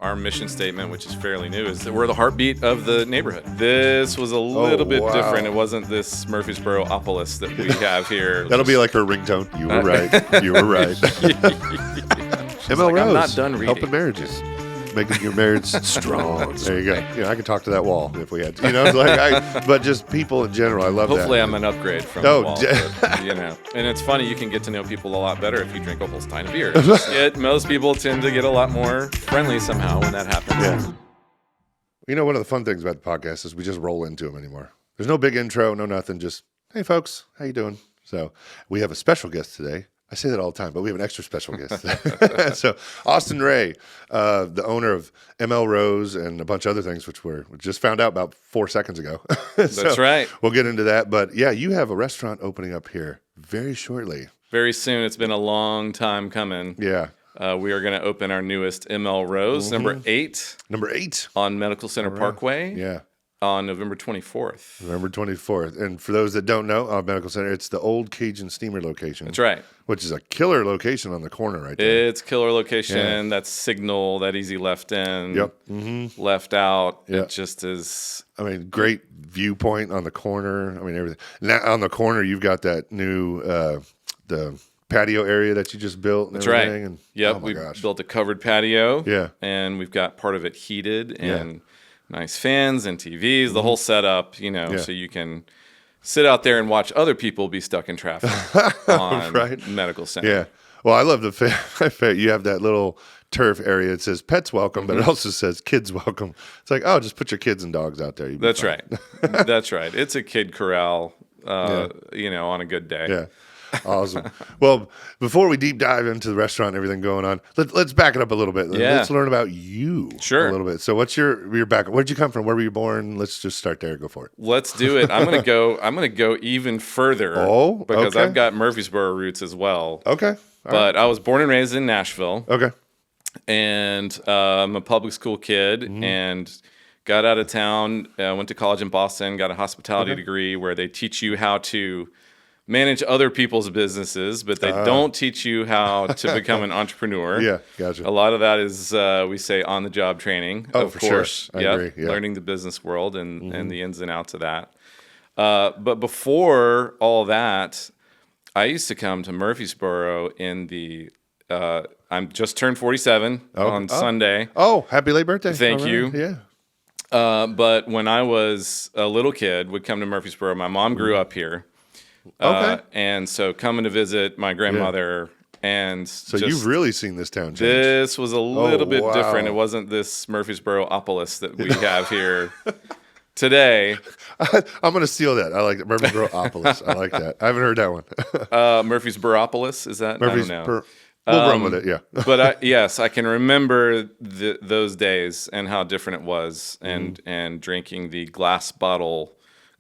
our mission statement, which is fairly new, is that we're the heartbeat of the neighborhood. This was a little bit different. It wasn't this Murfreesboro-opolis that we have here. That'll be like her ringtone. You were right. You were right. M.L.Rose, I'm not done reading. helping marriages. Making your marriage strong. There you go. Yeah, I can talk to that wall if we had to. You know, but just people in general. I love that. Hopefully, I'm an upgrade from the wall. But, you know, and it's funny. You can get to know people a lot better if you drink a whole stein of beer. Most people tend to get a lot more friendly somehow when that happens. Yeah. You know, one of the fun things about the podcast is we just roll into them anymore. There's no big intro, no nothing. Just, hey, folks, how you doing? So we have a special guest today. I say that all the time, but we have an extra special guest. So Austin Ray, the owner of M.L.Rose and a bunch of other things, which we just found out about 4 seconds ago. That's right. We'll get into that. But yeah, you have a restaurant opening up here very shortly. Very soon. It's been a long time coming. Yeah. We are going to open our newest M.L.Rose, number 8. Number 8. On Medical Center Parkway. Yeah. On November 24th. November 24th. And for those that don't know, Medical Center, it's the old Cajun Steamer location. That's right. Which is a killer location on the corner right there. It's killer location. Yeah. That signal, that easy left in, left out. Yep. It just is. I mean, great viewpoint on the corner. I mean, everything. Now, on the corner, you've got that new, the patio area that you just built. And That's everything. right. And, yep. We built a covered patio. Yeah. And we've got part of it heated and nice fans and TVs, the whole setup, you know, so you can sit out there and watch other people be stuck in traffic on Medical Center. Yeah. Well, I love the fact you have that little turf area. It says pets welcome, but it also says kids welcome. It's like, oh, just put your kids and dogs out there. That's right. That's right. It's a kid corral, you know, on a good day. Yeah. Awesome. Well, before we deep dive into the restaurant and everything going on, let's back it up a little bit. Yeah. Let's learn about you a little bit. So what's your background? Where did you come from? Where were you born? Let's just start there. Go for it. Let's do it. I'm gonna go even further. Because I've got Murfreesboro roots as well. Okay. But I was born and raised in Nashville. Okay. And I'm a public school kid and got out of town, went to college in Boston, got a hospitality degree where they teach you how to manage other people's businesses, but they don't teach you how to become an entrepreneur. Yeah, gotcha. A lot of that is, we say, on-the-job training, of course. Sure. I agree. Yeah. Learning the business world and the ins and outs of that. But before all that, I used to come to Murfreesboro in the I'm just turned 47 on Sunday. Oh, happy late birthday. Thank you. Yeah. But when I was a little kid, would come to Murfreesboro. My mom grew up here. And so coming to visit my grandmother and so you've really seen this town change. This was a little bit different. It wasn't this Murfreesboro-opolis that we have here today. I'm going to steal that. I like it. Murfreesboro-opolis. I like that. I haven't heard that one. Murfreesboro-opolis, is that? I don't know. We'll run with it, yeah. But yes, I can remember those days and how different it was and drinking the glass bottle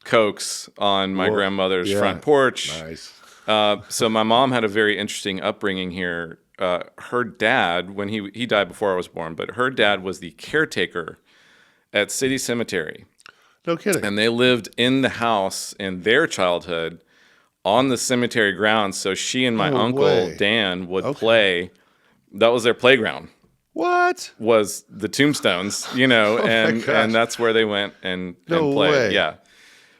Cokes on my grandmother's front porch. Nice. So my mom had a very interesting upbringing here. Her dad, when he died before I was born, but her dad was the caretaker at City Cemetery. No kidding. And they lived in the house in their childhood on the cemetery grounds. So she and my uncle, Dan, would play. That was their playground. What? Was the tombstones, you know, and that's where they went and played. Way. Yeah.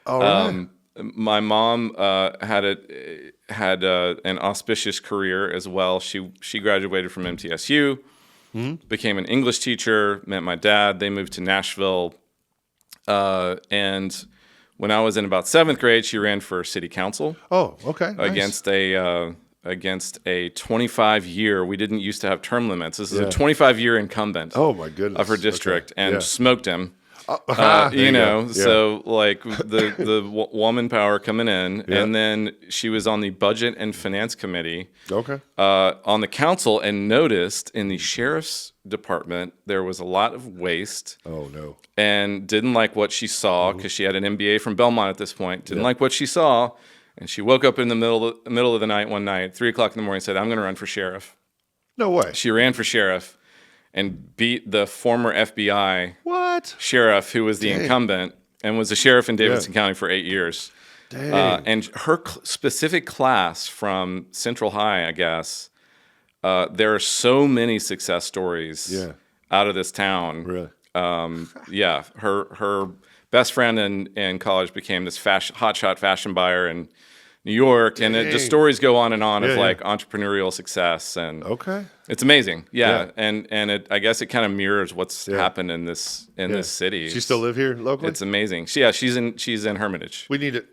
All right. My mom had an auspicious career as well. She graduated from MTSU, became an English teacher, met my dad. They moved to Nashville. And when I was in about 7th grade, she ran for city council. Oh, okay. Against a 25-year. We didn't used to have term limits. This is a 25-year incumbent. Oh my goodness. Of her district, and smoked him. So like the woman power coming in, and then she was on the budget and finance committee. Okay. On the council, and noticed in the sheriff's department there was a lot of waste. Oh no. And didn't like what she saw because she had an MBA from Belmont at this point. Didn't like what she saw, and she woke up in the middle of the night one night, 3:00 in the morning, and said, "I'm going to run for sheriff." No way. She ran for sheriff and beat the former FBI sheriff who was the incumbent and was a sheriff in Davidson County for 8 years. And her specific class from Central High, I guess, there are so many success stories out of this town. Really? Yeah, her best friend in college became this hotshot fashion buyer in New York, and just stories go on and on of like entrepreneurial success, and it's amazing. Yeah. And I guess it kind of mirrors what's happened in this city. She still live here locally? It's amazing. She's in Hermitage. We need it.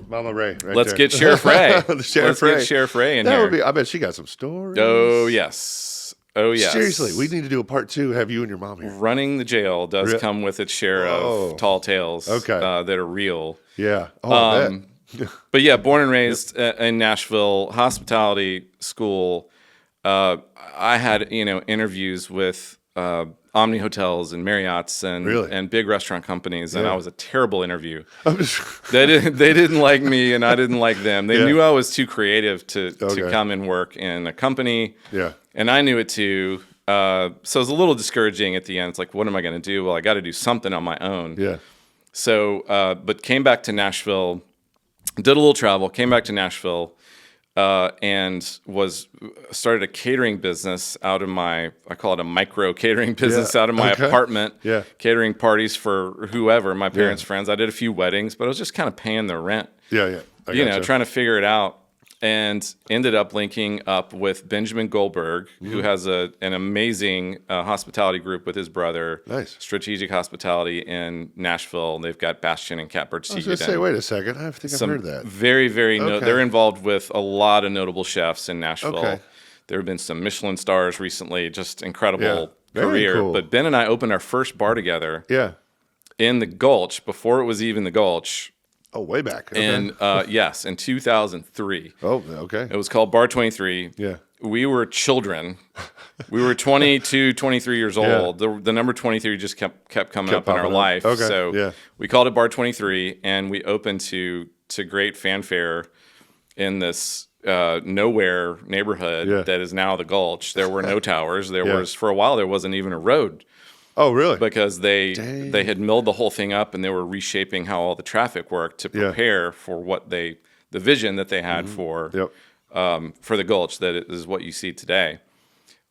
Mama Ray, Let's get Sheriff Ray. Let's get Sheriff Ray in here. I bet she got some stories. Oh yes. Seriously, we need to do a part 2. Have you and your mom here? Running the jail does come with its share of tall tales that are real. Yeah. Oh, but yeah, born and raised in Nashville, hospitality school. I had interviews with Omni Hotels and Marriott's and big restaurant companies, and I was a terrible interview. They didn't like me, and I didn't like them. They knew I was too creative to come and work in a company. Yeah, and I knew it too. So it was a little discouraging at the end. It's like, what am I going to do? Well, I got to do something on my own. Yeah. So, but came back to Nashville, did a little travel, came back to Nashville. And started a catering business out of I call it a micro catering business out of my apartment, catering parties for whoever, my parents' friends. I did a few weddings, but I was just kind of paying the rent. Trying to figure it out, and ended up linking up with Benjamin Goldberg, who has an amazing hospitality group with his brother, Strategic Hospitality in Nashville. They've got Bastion and Catbird. I was going to say, wait a second, I think I've heard that. Very, very. They're involved with a lot of notable chefs in Nashville. There have been some Michelin stars recently. Just incredible career. Cool. But Ben and I opened our first bar together. In the Gulch before it was even the Gulch. Oh, way back. In 2003. Oh, okay. It was called Bar 23. Yeah. We were children. We were 22, 23 years old. The number 23 just kept coming up in our life. So we called it Bar 23, and we opened to great fanfare in this nowhere neighborhood that is now the Gulch. There were no towers. There was, for a while, there wasn't even a road. Oh, really? Because they had milled the whole thing up, and they were reshaping how all the traffic worked to prepare for the vision that they had for the Gulch, that is what you see today.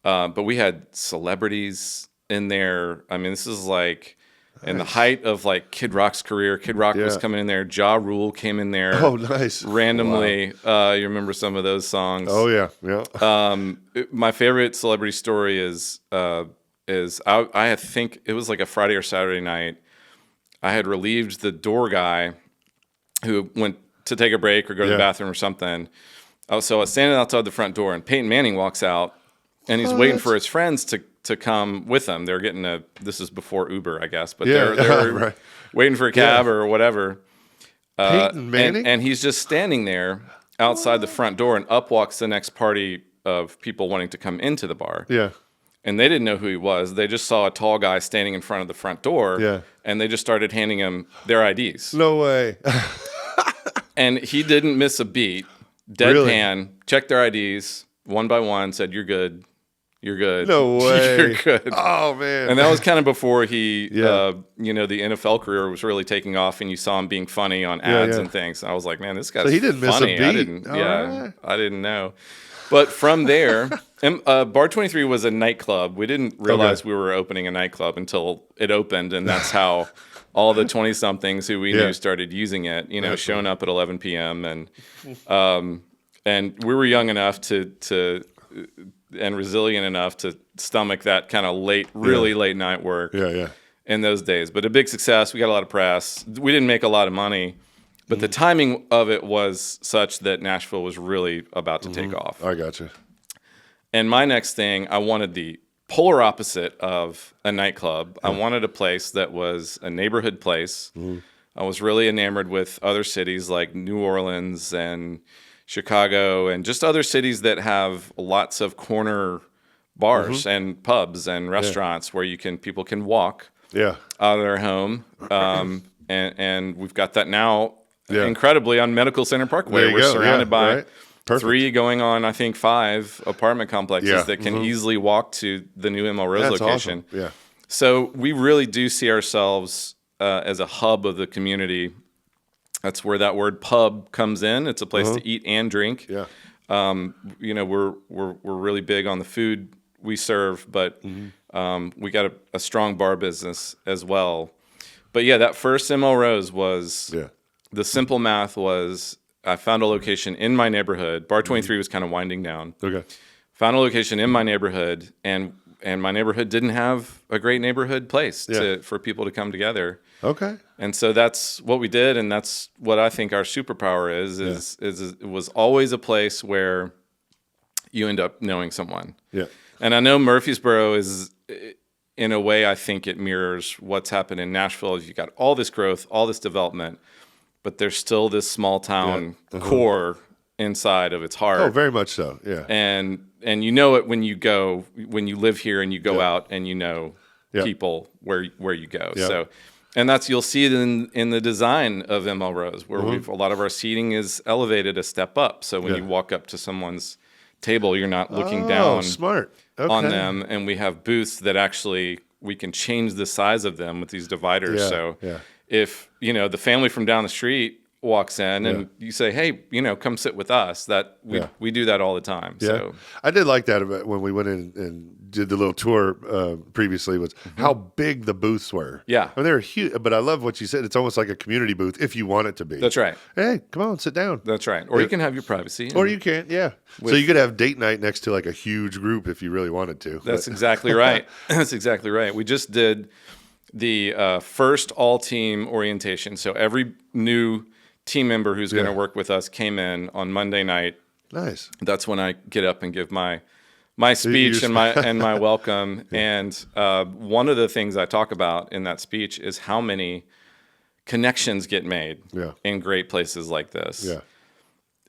But we had celebrities in there. I mean, this is like in the height of like Kid Rock's career. Kid Rock was coming in there. Ja Rule came in there. Oh, nice. Randomly. Wow. You remember some of those songs? Oh, yeah. My favorite celebrity story is I think it was like a Friday or Saturday night. I had relieved the door guy who went to take a break or go to the bathroom or something. So I was standing outside the front door, and Peyton Manning walks out, and he's waiting for his friends to come with him. They're getting this is before Uber, I guess, but they're waiting for a cab or whatever. Peyton Manning? And he's just standing there outside the front door, and up walks the next party of people wanting to come into the bar. Yeah. And they didn't know who he was. They just saw a tall guy standing in front of the front door, and they just started handing him their IDs. No way. And he didn't miss a beat. Deadpan, checked their IDs one by one, said, "You're good. You're good. No way. You're good." Oh, man. And that was kind of before he, the NFL career was really taking off, and you saw him being funny on ads and things. I was like, man, this guy's he didn't funny. miss a beat. I didn't know. But from there, Bar 23 was a nightclub. We didn't realize we were opening a nightclub until it opened, and that's how all the 20-somethings who we knew started using it, showing up at 11 p.m. And we were young enough to and resilient enough to stomach that kind of really late night work in those days. But a big success. We got a lot of press. We didn't make a lot of money. But the timing of it was such that Nashville was really about to take off. I gotcha. And my next thing, I wanted the polar opposite of a nightclub. I wanted a place that was a neighborhood place. I was really enamored with other cities like New Orleans and Chicago and just other cities that have lots of corner bars and pubs and restaurants where people can walk out of their home. And we've got that now. Incredibly on Medical Center Parkway. We're surrounded by 3 going on, I think 5 apartment complexes that can easily walk to the new M.L.Rose location. Awesome. Yeah. So we really do see ourselves as a hub of the community. That's where that word pub comes in. It's a place to eat and drink. Yeah. We're really big on the food we serve, but We got a strong bar business as well. But yeah, that first M.L.Rose was the simple math was I found a location in my neighborhood. Bar 23 was kind of winding down. Okay. Found a location in my neighborhood, and my neighborhood didn't have a great neighborhood place for people to come together. Okay. And so that's what we did, and that's what I think our superpower is it was always a place where you end up knowing someone. Yeah. And I know Murfreesboro is, in a way, I think it mirrors what's happened in Nashville. You got all this growth, all this development, but there's still this small town core inside of its heart. Oh, very much so. Yeah. And you know it when you live here and you go out and you know people where you go. Yeah. So, and you'll see it in the design of M.L.Rose, where a lot of our seating is elevated a step up. So when you walk up to someone's table, you're not looking down smart. on them. And we have booths that actually we can change the size of them with these dividers. Yeah. So Yeah. if the family from down the street walks in and you say, hey, come sit with us, we do that all the time. Yeah. So I did like that about when we went in and did the little tour previously was how big the booths were. Yeah. I mean, they were huge, but I love what you said. It's almost like a community booth if you want it to be. That's right. Hey, come on, sit down. That's right. Or you can have your privacy. Or you can, so you could have date night next to like a huge group if you really wanted to. That's exactly right. That's exactly right. We just did the first all-team orientation. So every new team member who's going to work with us came in on Monday night. Nice. That's when I get up and give my speech and my welcome. And one of the things I talk about in that speech is how many connections get made in great places like this. Yeah.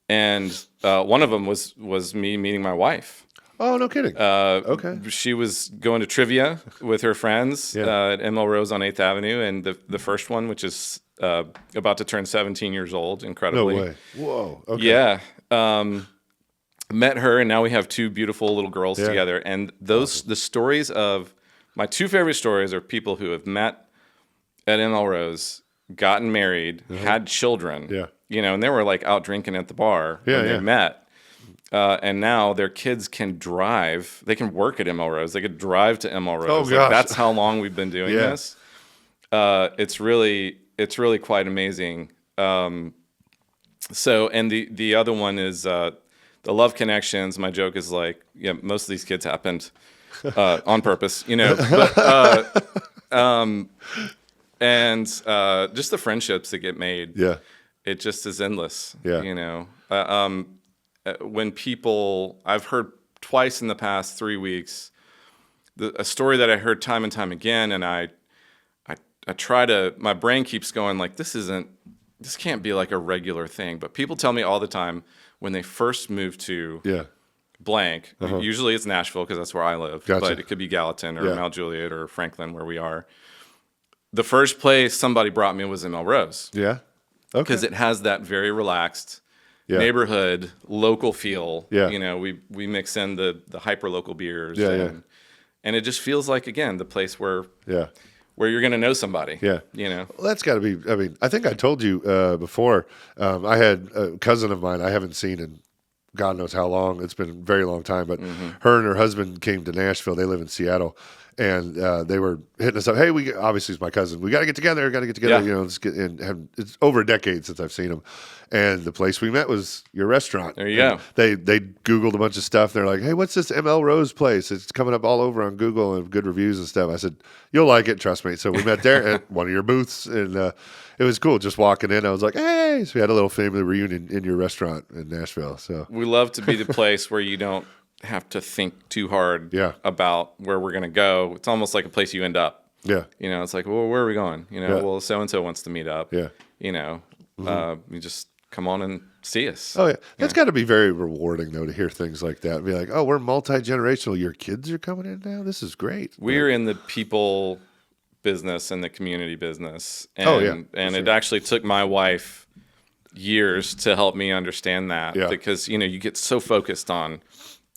And one of them was me meeting my wife. Oh, no kidding. Okay. She was going to trivia with her friends at M.L.Rose on 8th Avenue, and the first one, which is about to turn 17 years old, incredibly. No way. Whoa. Okay. Yeah. Met her, and now we have two beautiful little girls together. And the stories of my two favorite stories are people who have met at M.L.Rose, gotten married, had children. Yeah. And they were like out drinking at the bar when they met. And now their kids can drive. They can work at M.L.Rose. They could drive to M.L.Rose. Oh, gosh. That's how long we've been doing this. It's really quite amazing. So, and the other one is the love connections. My joke is like, most of these kids happened on purpose, and just the friendships that get made. Yeah. It just is endless. Yeah. When people, I've heard twice in the past 3 weeks, a story that I heard time and time again, and I try to, my brain keeps going like, this can't be like a regular thing. But people tell me all the time when they first move to blank, usually it's Nashville because that's where I live, but it could be Gallatin or Mount Juliet or Franklin where we are. The first place somebody brought me was M.L.Rose. Yeah. Okay. Because it has that very relaxed neighborhood, local feel. Yeah. We mix in the hyper local beers. Yeah, and it just feels like, again, the place where you're going to know somebody. Yeah. Well, that's got to be, I mean, I think I told you before, I had a cousin of mine I haven't seen in God knows how long. It's been a very long time, but her and her husband came to Nashville. They live in Seattle. And they were hitting us up. Hey, obviously it's my cousin. We got to get together. Yeah. Let's get in. It's over a decade since I've seen him. And the place we met was your restaurant. There you go. They Googled a bunch of stuff. They're like, hey, what's this M.L.Rose place? It's coming up all over on Google and good reviews and stuff. I said, you'll like it. Trust me. So we met there at one of your booths, and it was cool. Just walking in, I was like, hey. So we had a little family reunion in your restaurant in Nashville. So we love to be the place where you don't have to think too hard about where we're going to go. It's almost like a place you end up. Yeah. It's like, well, where are we going? Well, so-and-so wants to meet up. Yeah. You just come on and see us. Oh, yeah. That's got to be very rewarding, though, to hear things like that. And be like, oh, we're multi-generational. Your kids are coming in now? This is great. We're in the people business and the community business. And, it actually took my wife years to help me understand that. Because, you get so focused on,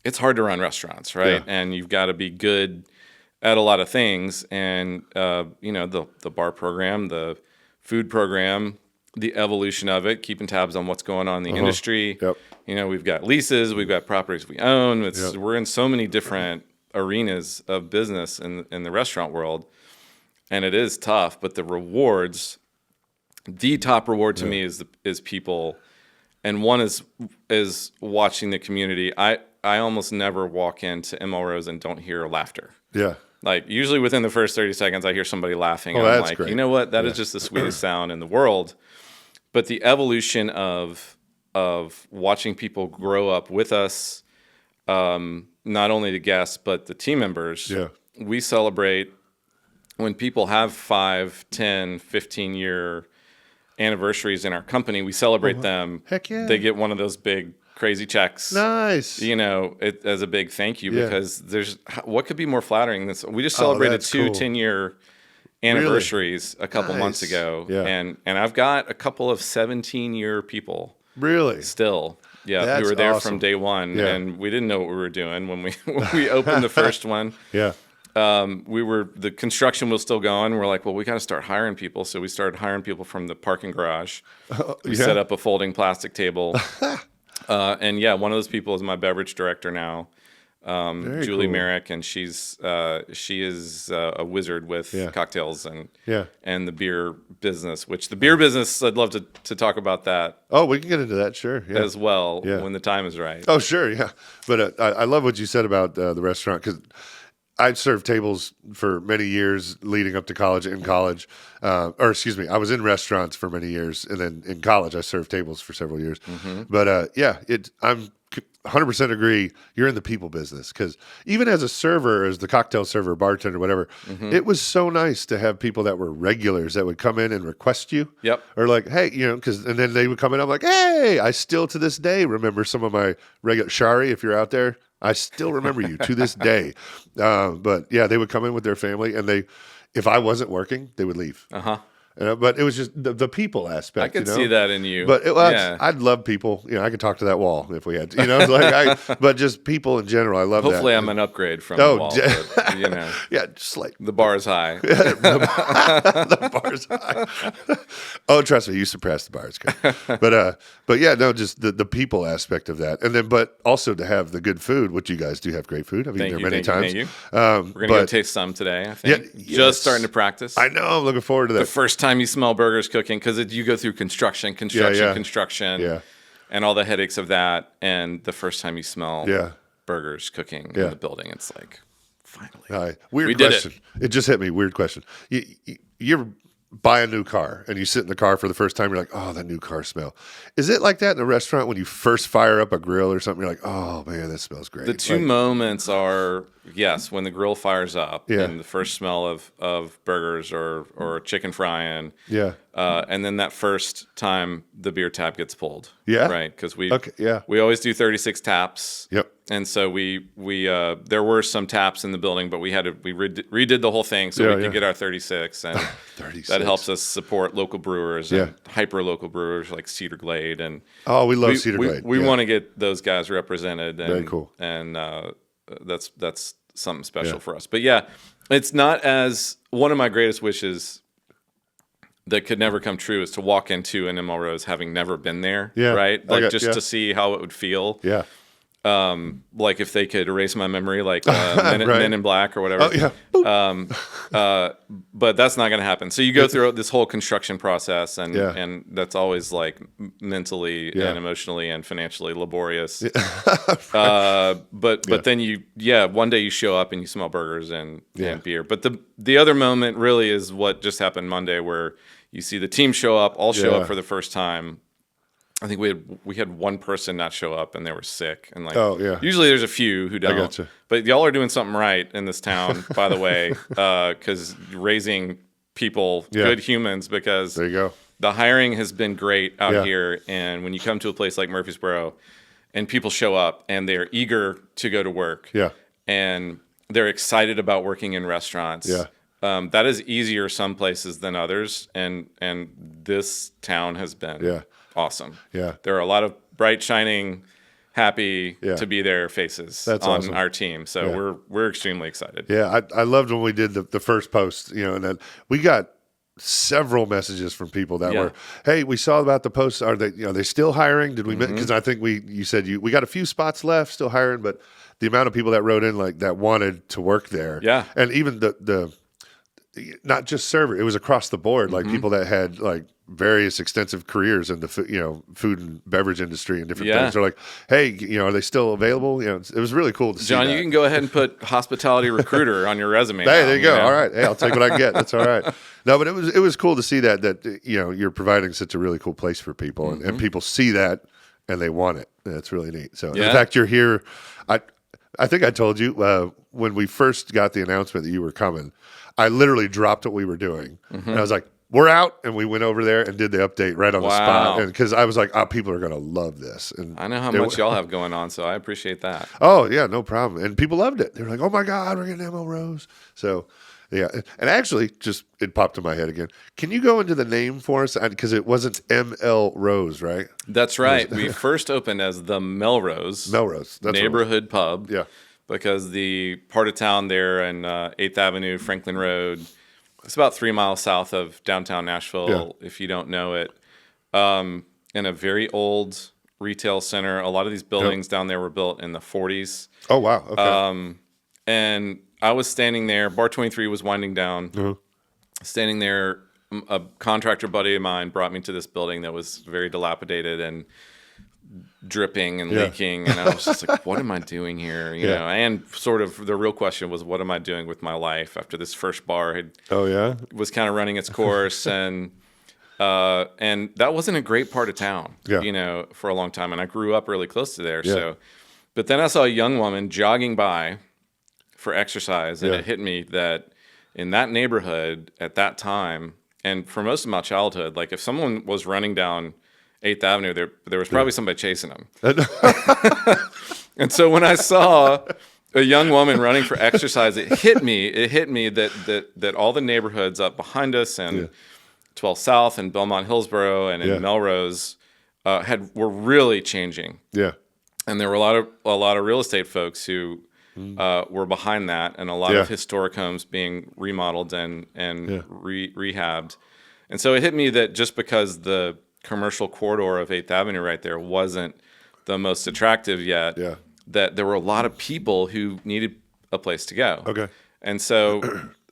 it's hard to run restaurants, right? And you've got to be good at a lot of things. And, the bar program, the food program, the evolution of it, keeping tabs on what's going on in the industry. Yep. We've got leases, we've got properties we own. We're in so many different arenas of business in the restaurant world, and it is tough. But the rewards, the top reward to me is people, and one is watching the community. I almost never walk into M.L.Rose and don't hear laughter. Yeah. Like usually within the first 30 seconds, I hear somebody laughing. Oh, and I'm that's like, great. you know what? That is just the sweetest sound in the world. But the evolution of watching people grow up with us, not only the guests but the team members. Yeah. We celebrate when people have 5, 10, 15-year anniversaries in our company. We celebrate them. Heck yeah. They get one of those big crazy checks. Nice. You know, as a big thank you, Yeah. because what could be more flattering than this? We just celebrated that's 2 cool. 10-year anniversaries a couple months Nice. ago. Yeah. And I've got a couple of 17-year people Really? still. Yeah, That's who were there awesome. from day one, Yeah. and we didn't know what we were doing when we opened the first one. Yeah. The construction was still going. We're like, well, we got to start hiring people. So we started hiring people from the parking garage. We set up a folding plastic table. And yeah, one of those people is my beverage director now, Very Julie cool. Merrick, and she is a wizard with cocktails and the beer business. Which the beer business, I'd love to talk about that Oh, we can get into that. Sure. Yeah. as well Yeah. when the time is right. Oh, sure, yeah. But I love what you said about the restaurant, because I served tables for many years leading up to college. In college, or excuse me, I was in restaurants for many years, and then in college I served tables for several years. Mm-hmm. But I'm 100% agree. You're in the people business, because even as a server, as the cocktail server, bartender, whatever, Mm-hmm. it was so nice to have people that were regulars that would come in and request you. Yep. Or like, hey, and then they would come in. I'm like, hey, I still to this day remember some of my regular Shari. If you're out there, I still remember you to this day. But yeah, they would come in with their family, and if I wasn't working, they would leave. Uh-huh. But it was just the people aspect. I could see that in you. But yeah. I'd love people. I could talk to that wall if we had to, but just people in general. I love that. Hopefully I'm an upgrade from Oh, the wall. But, Yeah, just like the bar is high. the bar's high. Oh, trust me, you surpassed the bars. But yeah, no, just the people aspect of that, and then but also to have the good food, which you guys do have great food. I've eaten there many times. Thank you. We're gonna go taste some today. I think. Yeah, Just starting to practice. I know. I'm looking forward to The that. first time you smell burgers cooking, because you go through construction, Yeah. and all the headaches of that, and the first time you smell burgers cooking in the building, it's like, finally. Weird We did question. It just hit me. Weird question. You ever buy a new car and you sit in the car for the first time? You're like, oh, that new car smell. Is it like that in a restaurant when you first fire up a grill or something? You're like, oh man, that smells great. The two moments are, yes, when the grill fires up and the first smell of burgers or chicken frying. Yeah. And then that first time the beer tap gets pulled. Yeah. Right. Because we always do 36 taps. Yep. And so we there were some taps in the building, but we redid the whole thing so we could get our 36, and 36. that helps us support local brewers and hyper local brewers like Cedar Glade. And we love Cedar Glade. We want to get those guys represented. And, Very cool. And that's something special for us. But yeah, it's not as one of my greatest wishes that could never come true is to walk into an M.L.Rose having never been there. Yeah. Right. Like to see how it would feel. Yeah. Like if they could erase my memory, like Men in Black or whatever. Oh yeah. But that's not going to happen. So you go through this whole construction process, and that's always like mentally and emotionally and financially laborious. But then one day you show up and you smell burgers and beer. But the other moment really is what just happened Monday, where you see the team show up, all show up for the first time. I think we had one person not show up, and they were sick. And usually there's a few who don't. I gotcha. But y'all are doing something right in this town, by the way, because raising people, good humans. Because there you go. The hiring has been great out here, and when you come to a place like Murfreesboro, and people show up and they're eager to go to work, and they're excited about working in restaurants. That is easier some places than others, and this town has been awesome. There are a lot of bright, shining, happy to be there faces on our team. So we're extremely excited. Yeah, I loved when we did the first post, and then we got several messages from people that were, hey, we saw about the post. Are they still hiring? Did we? Because I think you said we got a few spots left, still hiring, but the amount of people that wrote in like that wanted to work there. Yeah. And even the not just server, it was across the board, like people that had like various extensive careers in the food and beverage industry and different things. They're like, hey, are they still available? It was really cool to see. John, that. you can go ahead and put hospitality recruiter on your resume. Hey, there you go. All right. Hey, I'll take what I can get. That's all right. No, but it was cool to see that you're providing such a really cool place for people, and people see that and they want it. That's really neat. So in fact, you're here. I think I told you when we first got the announcement that you were coming, I literally dropped what we were doing, and I was like, "We're out," and we went over there and did the update right on the spot. And because I was like, "Oh, people are gonna love this." And I know how much y'all have going on, so I appreciate that. Oh yeah, no problem. And people loved it. They were like, "Oh my God, we're getting M.L.Rose." So yeah, and actually, just it popped in my head again. Can you go into the name for us? Because it wasn't M.L.Rose, right? That's right. We first opened as the Melrose. Melrose, that's neighborhood pub. Yeah. Because the part of town there in 8th Avenue, Franklin Road, it's about 3 miles south of downtown Nashville, if you don't know it, in a very old retail center. A lot of these buildings down there were built in the 40s. Oh, wow. Okay. And I was standing there. Bar 23 was winding down. Standing there, a contractor buddy of mine brought me to this building that was very dilapidated and dripping and leaking, and I was just like, what am I doing here? You know, and sort of the real question was, what am I doing with my life after this first bar was kind of running its course, and that wasn't a great part of town, for a long time, and I grew up really close to there. So, but then I saw a young woman jogging by for exercise, and it hit me that in that neighborhood at that time, and for most of my childhood, like if someone was running down 8th Avenue, there was probably somebody chasing them. And so when I saw a young woman running for exercise, it hit me that all the neighborhoods up behind us and 12 South and Belmont Hillsboro and in Melrose were really changing. Yeah. And there were a lot of real estate folks who were behind that, and a lot of historic homes being remodeled and rehabbed. And so it hit me that just because the commercial corridor of 8th Avenue right there wasn't the most attractive yet, that there were a lot of people who needed a place to go. Okay. And so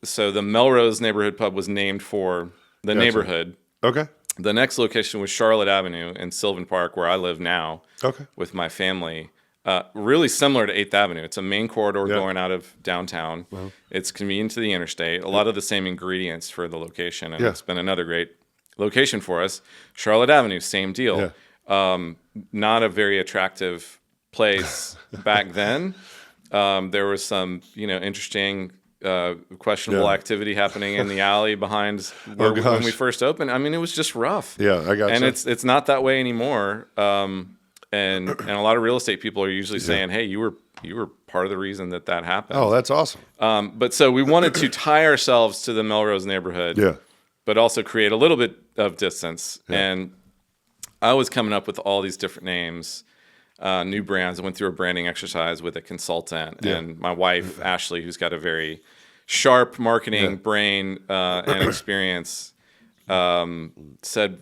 the Melrose neighborhood pub was named for the neighborhood. Okay. The next location was Charlotte Avenue in Sylvan Park, where I live now with my family. Really similar to 8th Avenue. It's a main corridor going out of downtown. It's convenient to the interstate. A lot of the same ingredients for the location, and it's been another great location for us. Charlotte Avenue, same deal. Not a very attractive place back then. There was some, interesting, questionable activity happening in the alley behind when we first opened. I mean, it was just rough. Yeah, I got you. And it's not that way anymore. And a lot of real estate people are usually saying, "Hey, you were part of the reason that happened." Oh, that's awesome. But so we wanted to tie ourselves to the Melrose neighborhood, but also create a little bit of distance. And I was coming up with all these different names, new brands. I went through a branding exercise with a consultant, and my wife Ashley, who's got a very sharp marketing brain and experience, said,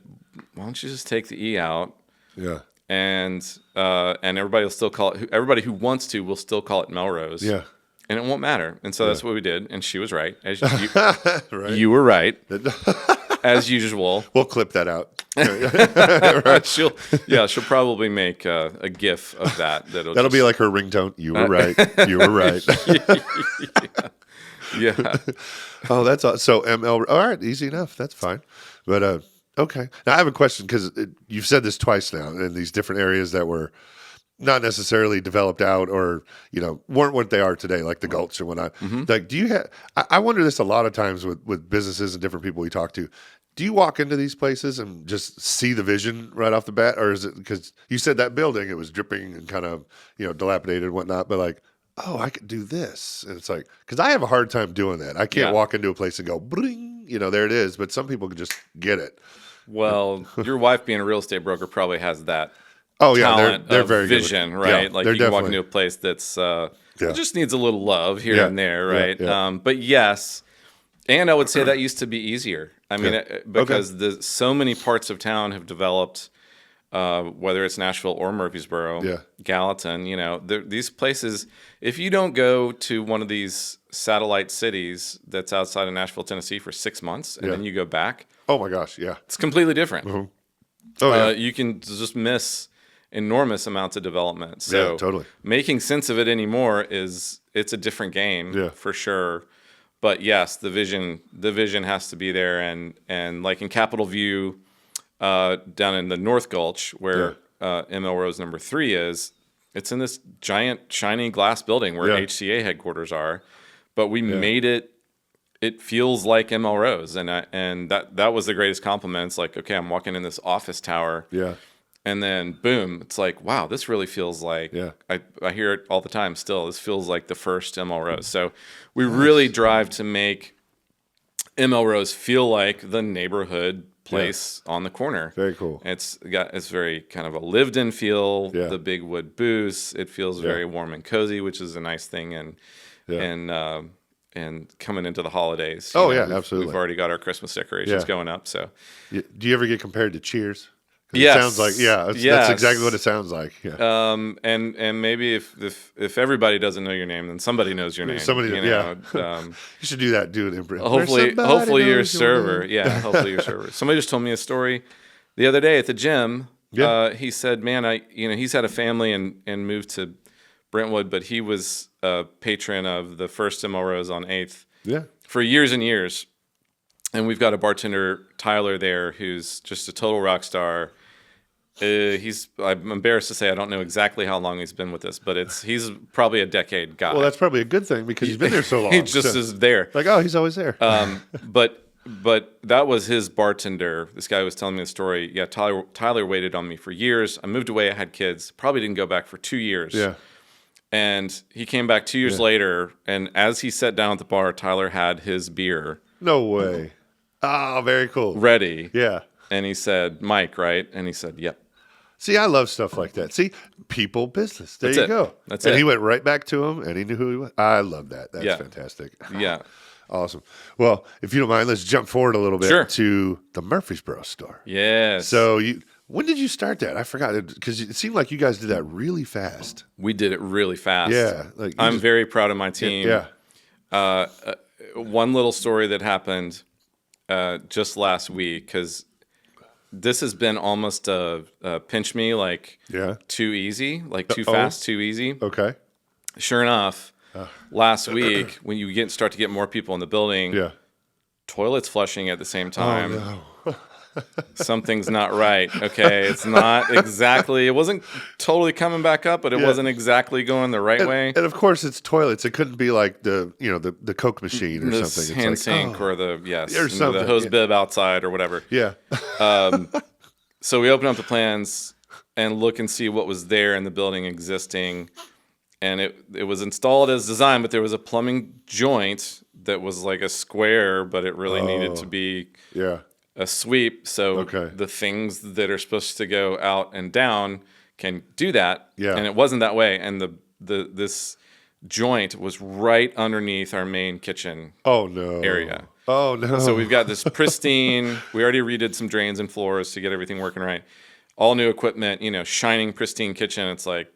"Why don't you just take the E out?" Yeah. And everybody will still call it. Everybody who wants to will still call it Melrose. Yeah. And it won't matter. And so that's what we did. And she was right. As you, you were right. As usual. We'll clip that out. Right. She'll probably make a GIF of that. That'll be like her ringtone. You were right. You were right. Yeah. Oh, that's awesome. So ML. All right, easy enough. That's fine. But okay. Now I have a question, because you've said this twice now in these different areas that were not necessarily developed out, or weren't what they are today, like the Gulch and whatnot. Like, do you have? I wonder this a lot of times with businesses and different people we talk to. Do you walk into these places and just see the vision right off the bat, or is it because you said that building, it was dripping and kind of dilapidated and whatnot, but like, oh, I could do this, and it's like, because I have a hard time doing that. I can't walk into a place and go, bring, there it is. But some people can just get it. Well, your wife being a real estate broker probably has that. Oh yeah, they're very vision, good. right? Yeah, like you can walk into a place that's it just needs a little love here and there, right? But yes, and I would say that used to be easier. I mean, because so many parts of town have developed whether it's Nashville or Murfreesboro, Yeah. Gallatin, these places, if you don't go to one of these satellite cities that's outside of Nashville, Tennessee for 6 months, and Yeah. then you go back, Oh my gosh, yeah. it's completely different. Mhm. Oh yeah. You can just miss enormous amounts of development. So Yeah, totally. making sense of it anymore it's a different game Yeah. for sure. But yes, the vision has to be there, and like in Capitol View, down in the North Gulch where M.L.Rose number 3 is, it's in this giant shiny glass building where Yeah. HCA headquarters are, but we made it. It feels like M.L.Rose, and that was the greatest compliment. It's like, okay, I'm walking in this office tower, Yeah. and then boom, it's like, wow, this really feels like. Yeah. I hear it all the time. Still, this feels like the first M.L.Rose. So we really drive to make M.L.Rose feel like the neighborhood place on the corner. Very cool. It's very kind of a lived-in feel. Yeah. The big wood booths. It feels very warm and cozy, which is a nice thing. And coming into the holidays. Oh, yeah, absolutely. We've already got our Christmas decorations Yeah. going up. So Do you ever get compared to Cheers? 'Cause Yes. It sounds like that's Yes. exactly what it sounds like. Yeah. and maybe if everybody doesn't know your name, then somebody knows your name. Somebody, you know, You should do that. Do it in Britain. hopefully your server. Yeah, hopefully your server. Somebody just told me a story the other day at the gym. Yeah. He said, "Man, he's had a family and moved to Brentwood, but he was a patron of the first M.L.Rose on 8th Yeah. for years and years. And we've got a bartender, Tyler, there, who's just a total rock star. I'm embarrassed to say I don't know exactly how long he's been with us, but he's probably a decade guy. Well, that's probably a good thing because he's been there so long. He just is there. Like, oh, he's always there. But that was his bartender. This guy was telling me the story. Yeah, Tyler waited on me for years. I moved away. I had kids. Probably didn't go back for 2 years. Yeah. And he came back 2 years later, and as he sat down at the bar, Tyler had his beer No way. Oh, very cool. ready. Yeah. And he said, "Mike, right?" And he said, "Yep." See, I love stuff like that. See, people business. There That's you it. go. That's and it. he went right back to him, and he knew who he was. I love that. That's Yeah. fantastic. Yeah. Awesome. Well, if you don't mind, let's jump forward a little bit Sure. to the Murfreesboro store. Yes. So when did you start that? I forgot it because it seemed like you guys did that really fast. we did it really fast. Yeah, like you I'm just- very proud of my team. Yeah. One little story that happened just last week, because this has been almost a pinch me, like Yeah. too easy, like too Oh. fast, too easy. Okay. Sure enough, last week when you start to get more people in the building, Yeah. toilets flushing at the same time. Oh, Something's not right. Okay, it's not exactly. It wasn't totally coming back up, but it Yeah. wasn't exactly going the right way. And of course, it's toilets. It couldn't be like the Coke machine or The something. It's hand like, sink oh. or the Or the something, hose yeah. bib outside or whatever. Yeah. So we open up the plans and look and see what was there in the building existing, and it was installed as designed, but there was a plumbing joint that was like a square, but it really needed to be Yeah. a sweep. So Okay. the things that are supposed to go out and down can do that. Yeah. And it wasn't that way. And this joint was right underneath our main kitchen Oh no. area. Oh no. So we've got this pristine, we already redid some drains and floors to get everything working right. All new equipment, shining, pristine kitchen. It's like,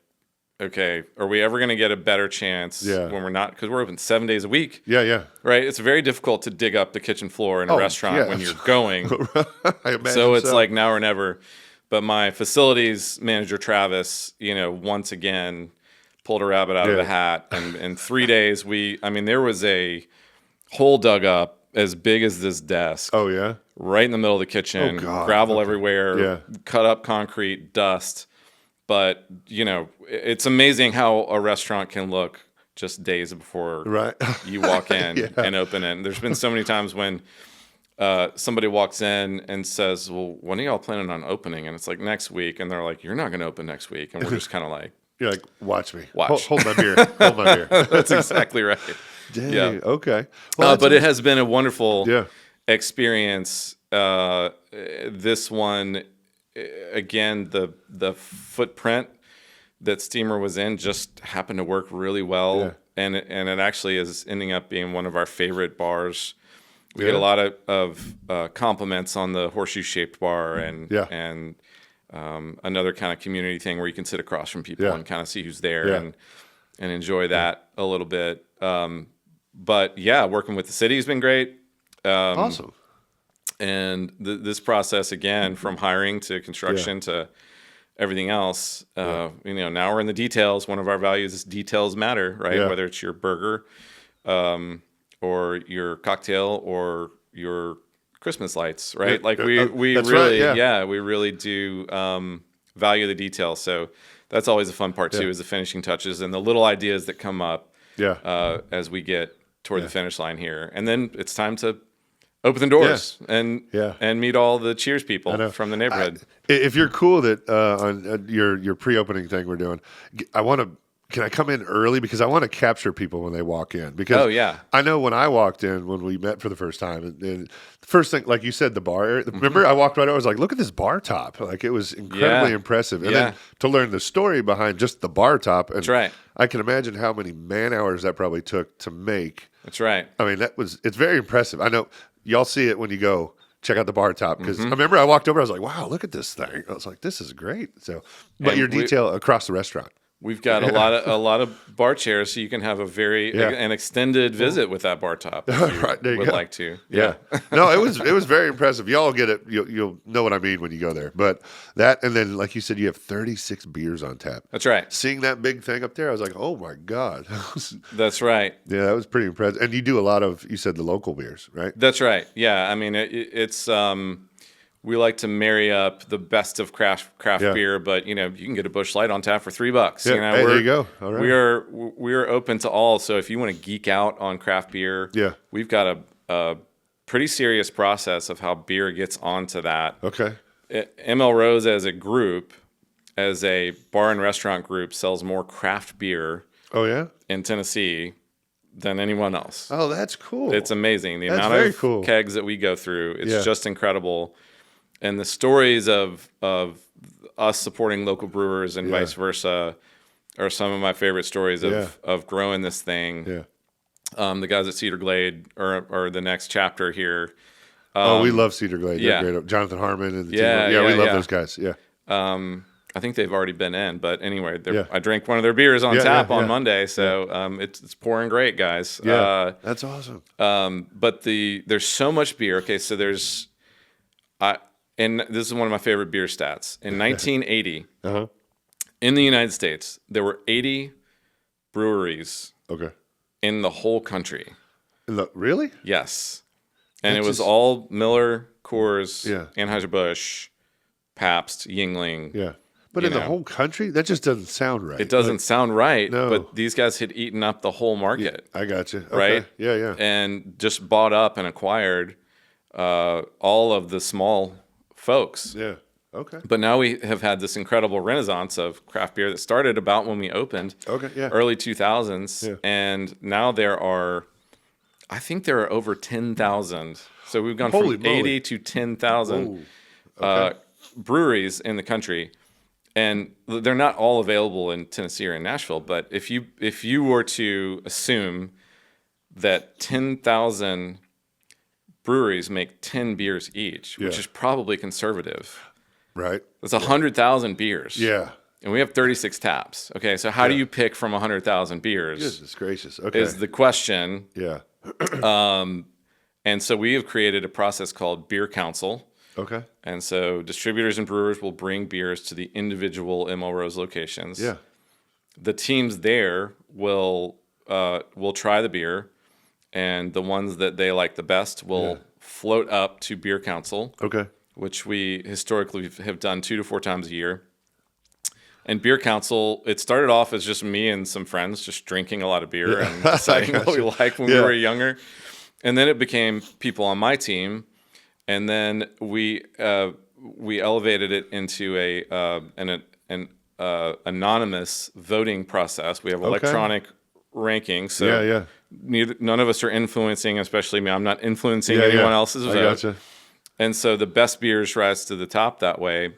okay, are we ever going to get a better chance when we're not, because we're open 7 days a week, Yeah. right? It's very difficult to dig up the kitchen floor in a restaurant yeah. when you're going. I imagine So it's like now or never. But my facilities manager, Travis, once again pulled a rabbit out of the hat. And in 3 days, there was a hole dug up as big as this desk. Oh yeah. Right in the middle of the kitchen, Oh, God. gravel everywhere, Yeah. cut up concrete, dust. But, it's amazing how a restaurant can look just days before Right. you walk in Yeah. and open it. And there's been so many times when somebody walks in and says, well, when are y'all planning on opening? And it's like next week. And they're like, you're not going to open next week. And we're just kind of like, You're like, watch me. Watch. Hold my beer. Hold my beer. that's exactly right. Dang. Yeah. Okay. Well, But it has been a wonderful Yeah. experience. This one, again, the footprint that Steamer was in just happened to work really well. Yeah. And it actually is ending up being one of our favorite bars. We Yeah. get a lot of compliments on the horseshoe-shaped bar, and Yeah. and another kind of community thing where you can sit across from people Yeah. and kind of see who's there Yeah. and enjoy that a little bit. But yeah, working with the city has been great. Awesome. And this process, again, from hiring to construction to everything else, now we're in the details. One of our values is details matter, right? Yeah. Whether it's your burger or your cocktail or your Christmas lights, right? Like we that's really, right, we really do value the details. So that's always a fun part too, is the finishing touches and the little ideas that come up as we get toward the finish line here. And then it's time to open the doors and meet all the Cheers people from the neighborhood. If you're cool that on your pre-opening thing we're doing, can I come in early because I want to capture people when they walk in? Because I know when I walked in when we met for the first time, and the first thing, like you said, the bar. Remember, I walked right over. I was like, "Look at this bar top!" Like it was incredibly impressive. And then to learn the story behind just the bar top, and that's right. I can imagine how many man hours that probably took to make. That's right. I mean, it's very impressive. I know y'all see it when you go check out the bar top because I remember I walked over. I was like, "Wow, look at this thing!" I was like, "This is great." So, but And your detail across the restaurant. We've got a lot of bar chairs, so you can have an extended visit with that bar top if you Right, there you would go. like to. Yeah. No, it was very impressive. Y'all get it. You'll know what I mean when you go there. But that, and then like you said, you have 36 beers on tap. That's right. Seeing that big thing up there, I was like, oh my God. That's right. Yeah, that was pretty impressive. And you do a lot of, you said the local beers, right? That's right. Yeah. I mean, it's we like to marry up the best of craft beer, but you can get a Busch Light on tap for $3. Yeah. Hey, there you go. All right. We are open to all. So if you want to geek out on craft beer, we've got a pretty serious process of how beer gets onto that. Okay. M.L.Rose as a group, as a bar and restaurant group, sells more craft beer. Oh yeah. In Tennessee than anyone else. Oh, that's cool. It's amazing. The That's amount very of cool. kegs that we go through. It's just incredible. And the stories of us supporting local brewers and vice versa are some of my favorite stories of growing this thing. Yeah. The guys at Cedar Glade are the next chapter here. We love Cedar Glade. Yeah. They're great. Jonathan Harmon and the Yeah, team. yeah, we love yeah. those guys. Yeah. I think they've already been in, but anyway, I drank one of their beers on tap on Monday, so it's pouring great, guys. Yeah. That's awesome. But there's so much beer. Okay, so and this is one of my favorite beer stats. In 1980, in the United States, there were 80 breweries in the whole country. Really? Yes. And it was all Miller, Coors, Yeah. Anheuser-Busch, Pabst, Yuengling. Yeah. But in the whole country? That just doesn't sound right. It doesn't sound right, No. but these guys had eaten up the whole market. I got you. Okay. Right? Yeah, yeah. And just bought up and acquired all of the small folks. Yeah. Okay. But now we have had this incredible renaissance of craft beer that started about when we opened, early 2000s. Yeah. And now I think there are over 10,000. So we've gone Holy from moly. 80 to 10,000 Okay. breweries in the country. And they're not all available in Tennessee or in Nashville. But if you were to assume that 10,000 breweries make 10 beers each, which is probably conservative. Right. That's 100,000 beers. Yeah. And we have 36 taps. Okay, so how do you pick from 100,000 beers? Goodness gracious. Okay. Is the question. Yeah. And so we have created a process called Beer Council. Okay. And so distributors and brewers will bring beers to the individual M.L.Rose locations. Yeah. The teams there will try the beer, and the ones that they like the best will float up to Beer Council. Okay. Which we historically have done 2 to 4 times a year. And Beer Council, it started off as just me and some friends just drinking a lot of beer and deciding what we liked when we were younger. And then it became people on my team. And then we elevated it into an anonymous voting process. We have electronic rankings. So none of us are influencing, especially me. I'm not influencing anyone else's vote. I gotcha. And so the best beers rise to the top that way.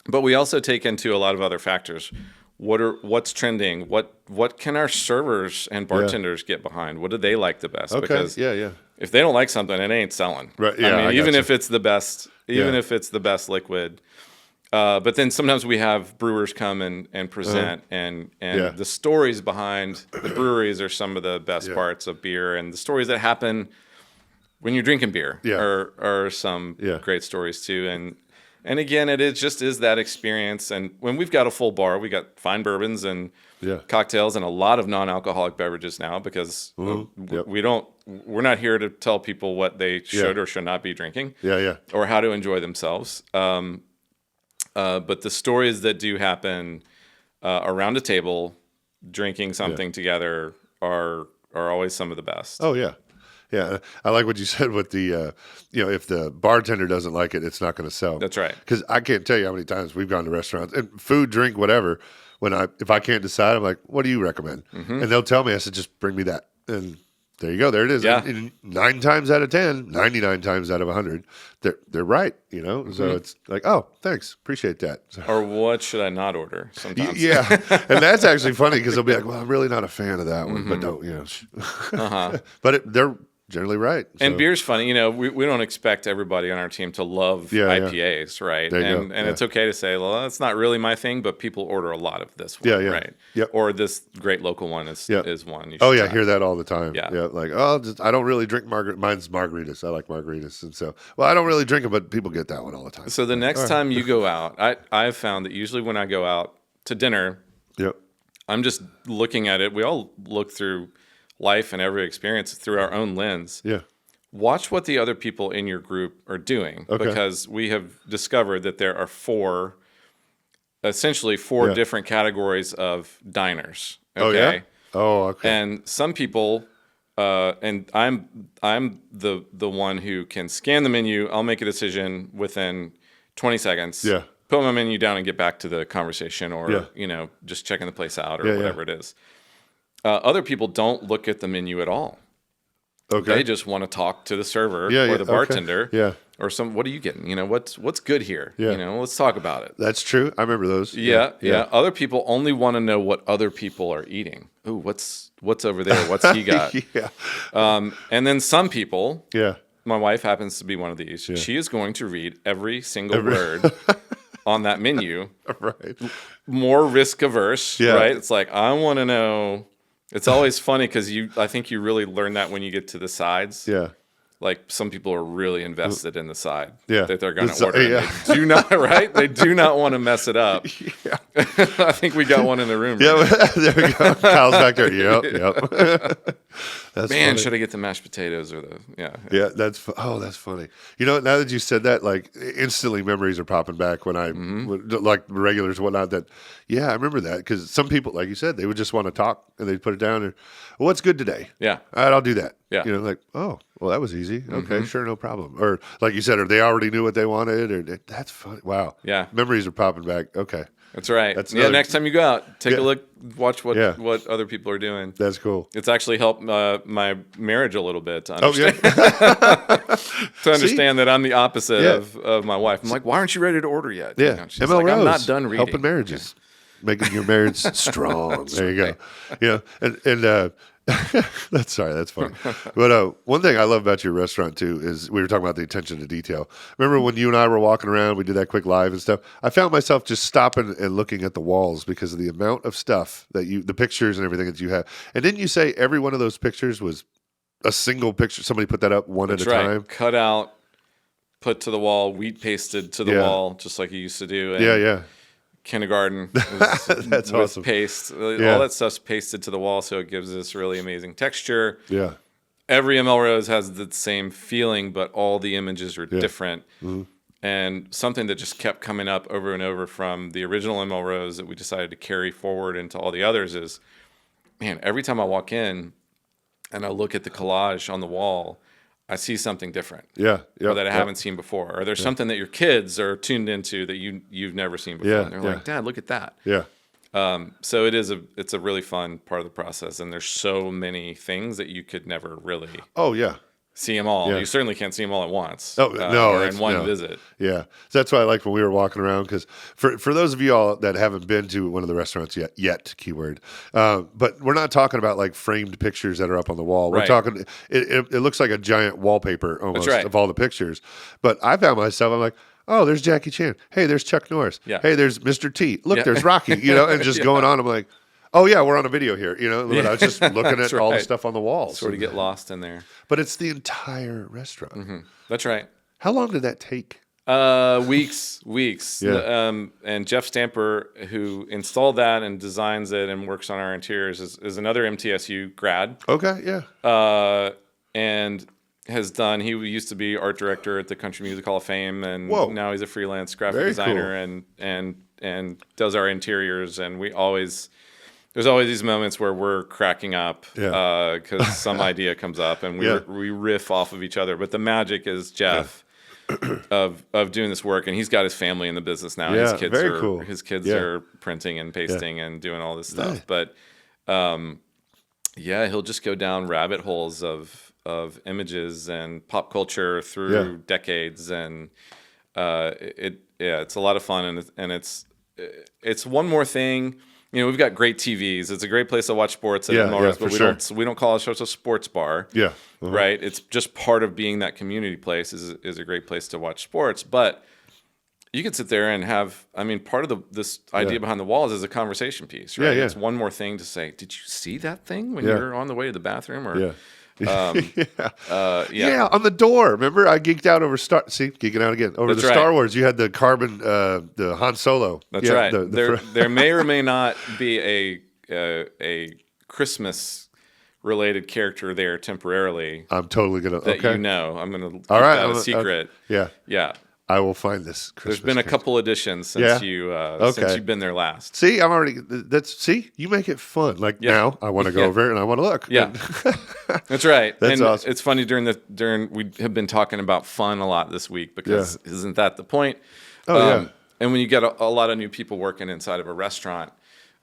But we also take into a lot of other factors. What's trending? What can our servers and bartenders get behind? What do they like the best? Okay. Because if they don't like something, it ain't selling. Right. Yeah, I mean, I even gotcha. if it's the best, if it's the best liquid. But then sometimes we have brewers come and present, and the stories behind the breweries are some of the best parts of beer, and the stories that happen when you're drinking beer are some great stories too. And again, it is that experience. And when we've got a full bar, we got fine bourbons and cocktails and a lot of non-alcoholic beverages now, because we're not here to tell people what they should or should not be drinking, or how to enjoy themselves. But the stories that do happen around a table, drinking something together, are always some of the best. Oh yeah. Yeah, I like what you said with the, if the bartender doesn't like it, it's not going to sell. That's right. Because I can't tell you how many times we've gone to restaurants and food, drink, whatever. If I can't decide, I'm like, what do you recommend? And they'll tell me. I said, just bring me that. And there you go. There it is. Yeah. And 9 times out of 10, 99 times out of 100, they're right. So it's like, oh, thanks, appreciate that. So, or what should I not order? Sometimes. yeah, and that's actually funny because they'll be like, well, I'm really not a fan of that one, but don't, but they're generally right. And beer's funny. We don't expect everybody on our team to love IPAs, right? And it's okay to say, well, that's not really my thing, but people order a lot of this one, right? Yep. Or this great local one is one. You I try. hear that all the time. Yeah. Like, I don't really drink mine's margaritas. I like margaritas. And so, I don't really drink them, but people get that one all the time. So the next time you go out, I've found that usually when I go out to dinner, I'm just looking at it. We all look through life and every experience through our own lens. Yeah. Watch what the other people in your group are doing, because we have discovered that there are essentially four different categories of diners. Okay? Oh yeah. Oh, okay. And some people, and I'm the one who can scan the menu. I'll make a decision within 20 seconds. Yeah. Put my menu down and get back to the conversation, or just checking the place out, or whatever it is. Other people don't look at the menu at all. Okay. They just want to talk to the server or the bartender. Yeah. Or what are you getting? What's good here? Yeah. Let's talk about it. That's true. I remember those. Yeah. Other people only want to know what other people are eating. Ooh, what's over there? What's he got? And then some people. Yeah. My wife happens to be one of these. Yeah. She is going to read every single word on that menu. Right. More risk averse. Yeah. Right. It's like, I want to know. It's always funny because I think you really learn that when you get to the sides. Yeah. Like some people are really invested in the side that they're going to order. Yeah. They do not, right? They do not want to mess it up. Yeah. I think we got one in the room. Yeah, right. There we go. Kyle's back there. Yep. That's funny. Should I get the mashed potatoes or the Yeah, that's funny. Now that you said that, like instantly memories are popping back when I like regulars and whatnot. That I remember that because some people, like you said, they would just want to talk and they'd put it down and what's good today? Yeah, all right, I'll do that. Yeah, like well, that was easy. Okay, sure, no problem. Or like you said, or they already knew what they wanted. Or that's funny. Wow. Yeah, memories are popping back. Okay. That's right. Next time you go out, take a look, watch what other people are doing. That's cool. It's actually helped my marriage a little bit to understand, to understand that I'm the opposite of my wife. I'm like, why aren't you ready to order yet? Yeah. She's M.L.Rose, like, I'm not done reading. Helping marriages. Making your marriage strong. There you go. And that's funny. But one thing I love about your restaurant too is we were talking about the attention to detail. Remember when you and I were walking around, we did that quick live and stuff. I found myself just stopping and looking at the walls because of the amount of stuff that the pictures and everything that you have. And didn't you say every one of those pictures was a single picture? Somebody put that up one at a time. Cut out, put to the wall, wheat pasted to the wall, just like you used to do. And kindergarten that's awesome. Paste, all that stuff's pasted to the wall, so it gives this really amazing texture. Yeah, every M.L.Rose has the same feeling, but all the images are different. And something that just kept coming up over and over from the original M.L.Rose that we decided to carry forward into all the others is, man, every time I walk in and I look at the collage on the wall, I see something different. Or that I haven't seen before. Or there's something that your kids are tuned into that you've never seen before. And they're like, Dad, look at that. Yeah. So it's a really fun part of the process. And there's so many things that you could never really see them all. You certainly can't see them all at once. Or in one visit. Yeah. So that's why I liked when we were walking around, because for those of you all that haven't been to one of the restaurants yet, keyword, but we're not talking about like framed pictures that are up on the wall. We're talking, it looks like a giant wallpaper almost of all the pictures. But I found myself, I'm like, Oh, there's Jackie Chan. Hey, there's Chuck Norris. Yeah. Hey, there's Mr. T. Look, Yeah. there's Rocky. And just going on. I'm like, oh yeah, we're on a video here. But I was just looking at all the right. stuff on the walls. Sort of get lost in there. But it's the entire restaurant. Mm-hmm. That's right. How long did that take? Weeks. Yeah. And Jeff Stamper, who installed that and designs it and works on our interiors, is another MTSU grad. Okay, yeah. And he used to be art director at the Country Music Hall of Fame, and Whoa. now he's a freelance graphic Very designer and does our interiors. And there's always these moments where we're cracking up because some idea comes up and we riff off of each other. But the magic is Jeff of doing this work, and he's got his family in the business now. Yeah, His kids are printing and pasting and doing all this stuff. But he'll just go down rabbit holes of images and pop culture through decades, and it's a lot of fun, and it's one more thing. We've got great TVs. It's a great place to watch sports at M.L.Rose, but we don't call it a sports bar. Yeah. Uh-huh. Right? It's just part of being that community place is a great place to watch sports. But you could sit there and part of this idea behind the walls is a conversation piece, right? Yeah. It's one more thing to say, did you see that thing when you're on the way to the bathroom? Or on the door. Remember, I geeked out over geeking out again over Star Wars. You had the carbon, the Han Solo. That's right. There may or may not be a Christmas related character there temporarily. I'm totally gonna. I'm gonna keep that a secret. Yeah. I will find this. There's been a couple editions since you've been there last. See, I'm already. You make it fun. Now, I want to go over it and I want to look. Yeah, that's right. That's awesome. It's funny during we have been talking about fun a lot this week because isn't that the point? And when you get a lot of new people working inside of a restaurant,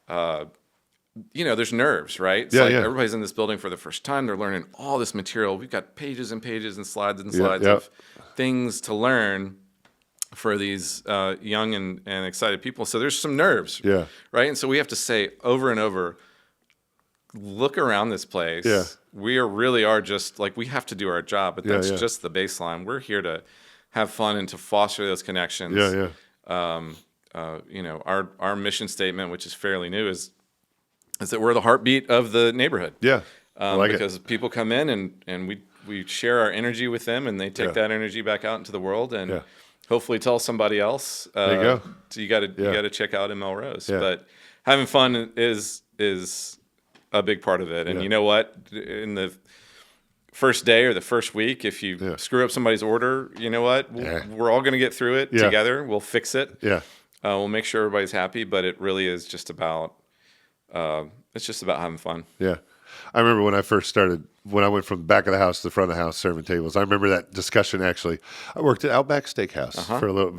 there's nerves, right? It's everybody's in this building for the first time. They're learning all this material. We've got pages and pages and slides of things to learn for these young and excited people. So there's some nerves, right? And so we have to say over and over, look around this place. Yeah. We really are just we have to do our job, but that's just the baseline. We're here to have fun and to foster those connections. Our mission statement, which is fairly new, is that we're the heartbeat of the neighborhood. Yeah. Because people come in and we share our energy with them, and they take that energy back out into the world and hopefully tell somebody else. There you go. So you got to check out M.L.Rose. Yeah. But having fun is a big part of it. And you know what? In the first day or the first week, if you screw up somebody's order, you know what? We're all going to get through it together. We'll fix it. Yeah. We'll make sure everybody's happy. But it really is just about having fun. Yeah. I remember when I first started, when I went from the back of the house to the front of the house serving tables. I remember that discussion, actually. I worked at Outback Steakhouse for a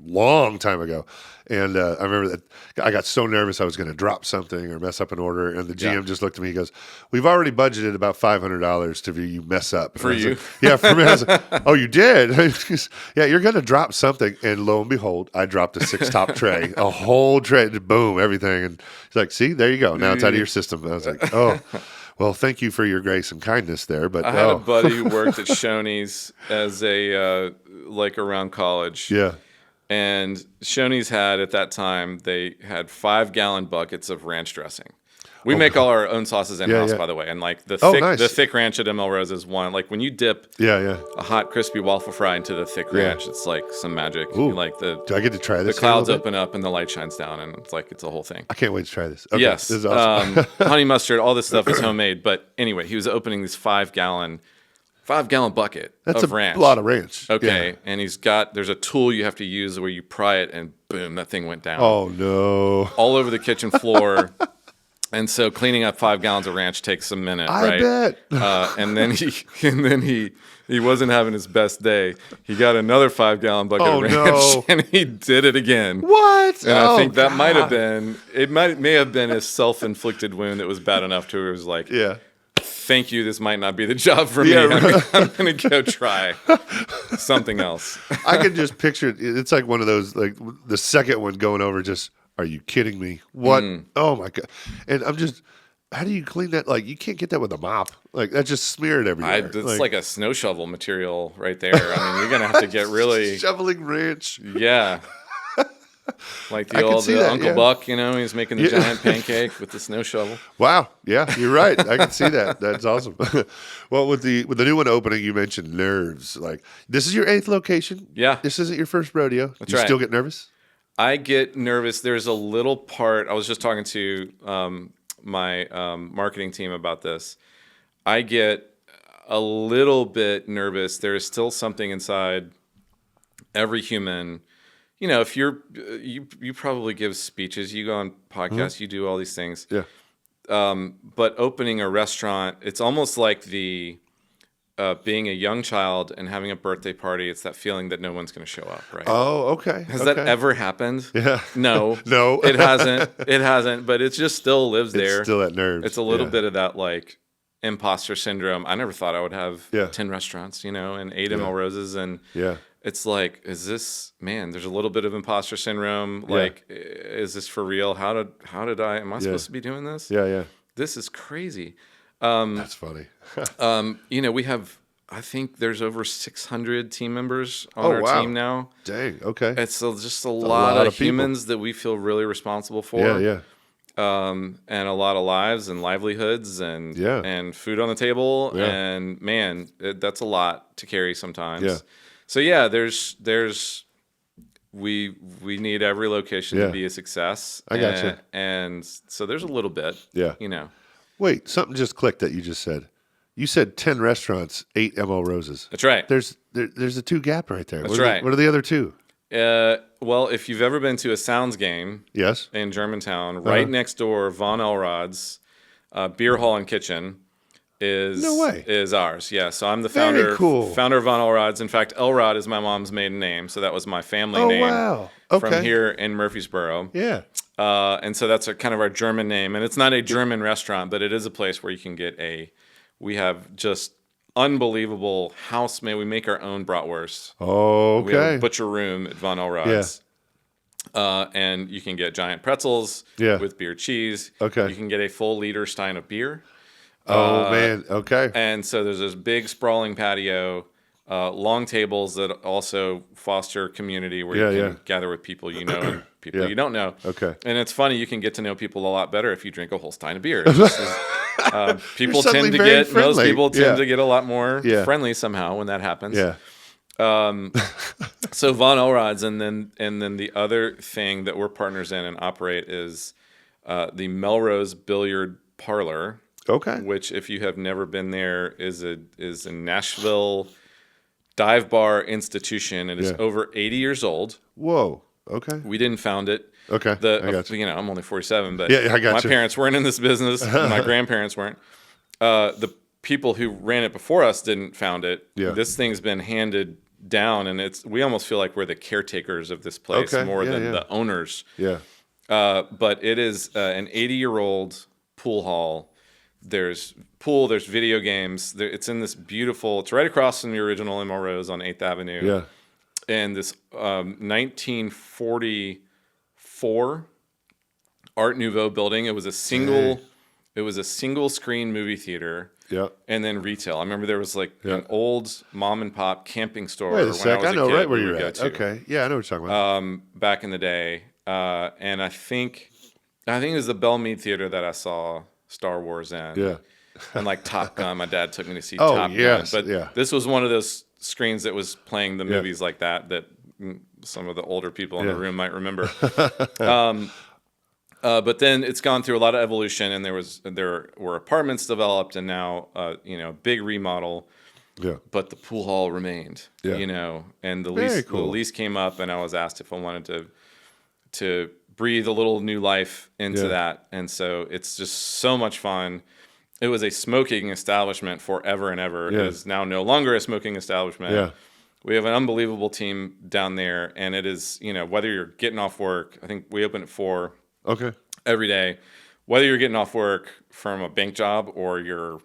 long time ago. And I remember that I got so nervous I was going to drop something or mess up an order. And the GM just looked at me. He goes, "We've already budgeted about $500 to you mess up." For you? Like, for me. I was like, "Oh, you did?" Yeah, you're going to drop something. And lo and behold, I dropped a 6-top tray, a whole tray, boom, everything. And he's like, "See, there you go. Now it's out of your system." And I was like, "Oh, well, thank you for your grace and kindness there." But I had a buddy who worked at Shoney's as around college. Yeah. And Shoney's had, at that time, they had 5-gallon buckets of ranch dressing. We make all our own sauces in-house, by the way. And the thick ranch at M.L.Rose is one. When you dip a hot, crispy waffle fry into the thick ranch, it's like some magic. Do I get to try this? The clouds open up and the light shines down, and it's a whole thing. I can't wait to try this. Okay, yes. This is awesome. Honey mustard, all this stuff is homemade. But anyway, he was opening this 5-gallon bucket of ranch. That's a lot of ranch. Okay. Yeah. And there's a tool you have to use where you pry it and boom, that thing went down. Oh no. All over the kitchen floor. And so cleaning up 5 gallons of ranch takes a minute, right? I bet. And then he wasn't having his best day. He got another 5-gallon bucket of ranch and he did it again. What? And I think that may have been a self-inflicted wound that was bad enough to where it was like, thank you, this might not be the job for me. Right. I'm going to go try something else. I can just picture it. It's like one of those, the second one going over just, are you kidding me? What? Oh, my God. And How do you clean that? Like, you can't get that with a mop. Like, that's just smeared everywhere. It's like a snow shovel material right there. I mean, you're gonna have to get really shoveling ranch. Yeah. Like I can see that, Uncle yeah. Buck, he's making the giant pancake with the snow shovel. Wow. Yeah, you're right. I can see that. That's awesome. Well, with the new one opening, you mentioned nerves. Like, this is your 8th location. Yeah. This isn't your first rodeo. That's you right. Still get nervous? I get nervous. There's a little part. I was just talking to my marketing team about this. I get a little bit nervous. There is still something inside every human. If you probably give speeches, you go on podcasts, you do all these things. Yeah. But opening a restaurant, it's almost like the being a young child and having a birthday party. It's that feeling that no one's going to show up, right? Oh, okay. Has that ever happened? Yeah. No. No. It hasn't. It hasn't. But it just still lives there. It's still that nerves. It's a little bit of that like imposter syndrome. I never thought I would have 10 restaurants, and 8 M.L.Roses, and it's like, there's a little bit of imposter syndrome. Like, is this for real? Am I supposed to be doing this? Yeah. This is crazy. That's funny. We have, I think there's over 600 team members on our team now. Dang. Okay. It's just a lot of humans that we feel really responsible for. Yeah. And a lot of lives and livelihoods and food on the table. Yeah. And man, that's a lot to carry sometimes. Yeah. So we need every location to be a success. I gotcha. And so there's a little bit. Yeah. Wait, something just clicked that you just said. You said 10 restaurants, 8 M.L.Roses. That's right. There's a 2 gap right there. That's right. What are the other 2? Well, if you've ever been to a Sounds game in Germantown, right next door, Von Elrod's beer hall and kitchen is ours. Yeah, so I'm the founder. Very cool. Founder of Von Elrod's. In fact, Elrod is my mom's maiden name, so that was my family name. Wow. Okay. From here in Murfreesboro. Yeah. And so that's kind of our German name, and it's not a German restaurant, but it is a place where you can get we have just unbelievable house made. We make our own bratwurst. Oh, okay. We have a butcher room at Von Elrod's. Yeah. And you can get giant pretzels with beer cheese. Okay. You can get a full liter stein of beer. Oh, man. Okay. And so there's this big sprawling patio, long tables that also foster community where you can gather with people and people you don't know. Okay. And it's funny, you can get to know people a lot better if you drink a whole stein of beer. Most people tend to get a lot more friendly somehow when that happens. Yeah. So Von Elrod's, and then the other thing that we're partners in and operate is the Melrose Billiard Parlor. Okay. Which, if you have never been there, is a Nashville dive bar institution. It is over 80 years old. Whoa. Okay. We didn't found it. Okay. I got you. I'm only 47, but I got my you. parents weren't in this business. My grandparents weren't. The people who ran it before us didn't found it. Yeah. This thing's been handed down, and we almost feel like we're the caretakers of this place more than the owners. Yeah. But it is an 80-year-old pool hall. There's pool, there's video games. It's in this beautiful, it's right across from the original M.L.Rose on 8th Avenue. Yeah. And this 1944 Art Nouveau building. It was a single screen movie theater. Yeah. And then retail. I remember there was an old mom and pop camping store. Wait a sec. When I was know kid right where we you're would at. go to. Okay. Yeah, I know what you're talking about. Back in the day. And I think it was the Belmead Theater that I saw Star Wars in. Yeah. And Top Gun. My dad took me to see Top Gun. But this was one of those screens that was playing the movies like that some of the older people in the room might remember. But then it's gone through a lot of evolution, and there were apartments developed, and now big remodel. Yeah. But the pool hall remained. Yeah. And the cool. lease came up, and I was asked if I wanted to breathe a little new life into that. And so it's just so much fun. It was a smoking establishment forever and ever. Yeah. It is now no longer a smoking establishment. Yeah. We have an unbelievable team down there, and it is, whether you're getting off work, I think we open at 4 every day. Whether you're getting off work from a bank job or you're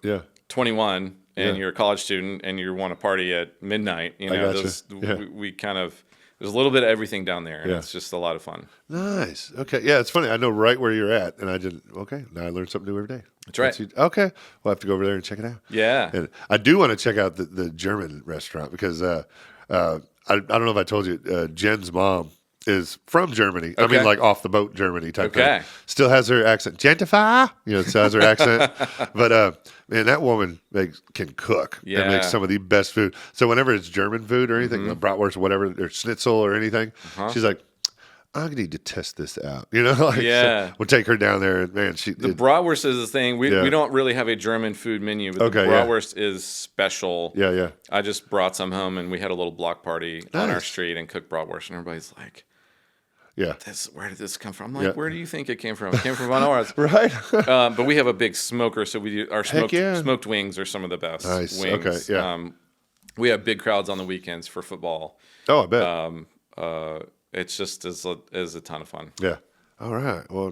21 and you're a college student and you want to party at midnight, we kind of there's a little bit of everything down there, and Yeah. it's just a lot of fun. Nice. Okay. Yeah, it's funny. I know right where you're at, and I didn't. Okay, now I learned something new every day. That's right. Okay, we'll have to go over there and check it out. Yeah. And I do want to check out the German restaurant because I don't know if I told you, Jen's mom is from Germany. I mean, Okay. like off the boat Germany type Okay. thing. Still has her accent. Gentify, still has her accent. But man, that woman can cook and Yeah. makes some of the best food. So whenever it's German food or anything, like bratwurst or whatever, or schnitzel or anything, she's like, I need to test this out. Like, Yeah. so we'll take her down there, and man, The bratwurst is the thing. We don't really have a German food menu, but the Okay, yeah. bratwurst is special. yeah. I just brought some home, and we had a little block party on our Nice. street and cooked bratwurst, and everybody's like, Yeah. where did this come from? I'm like, Yeah. where do you think it came from? It came from Von Ours. Right? But we have a big smoker, so we do our yeah. smoked wings are some of the best Nice. wings. Okay, yeah. We have big crowds on the weekends for football. Oh, I bet. It's just is a ton of fun. Yeah. All right. Well, we're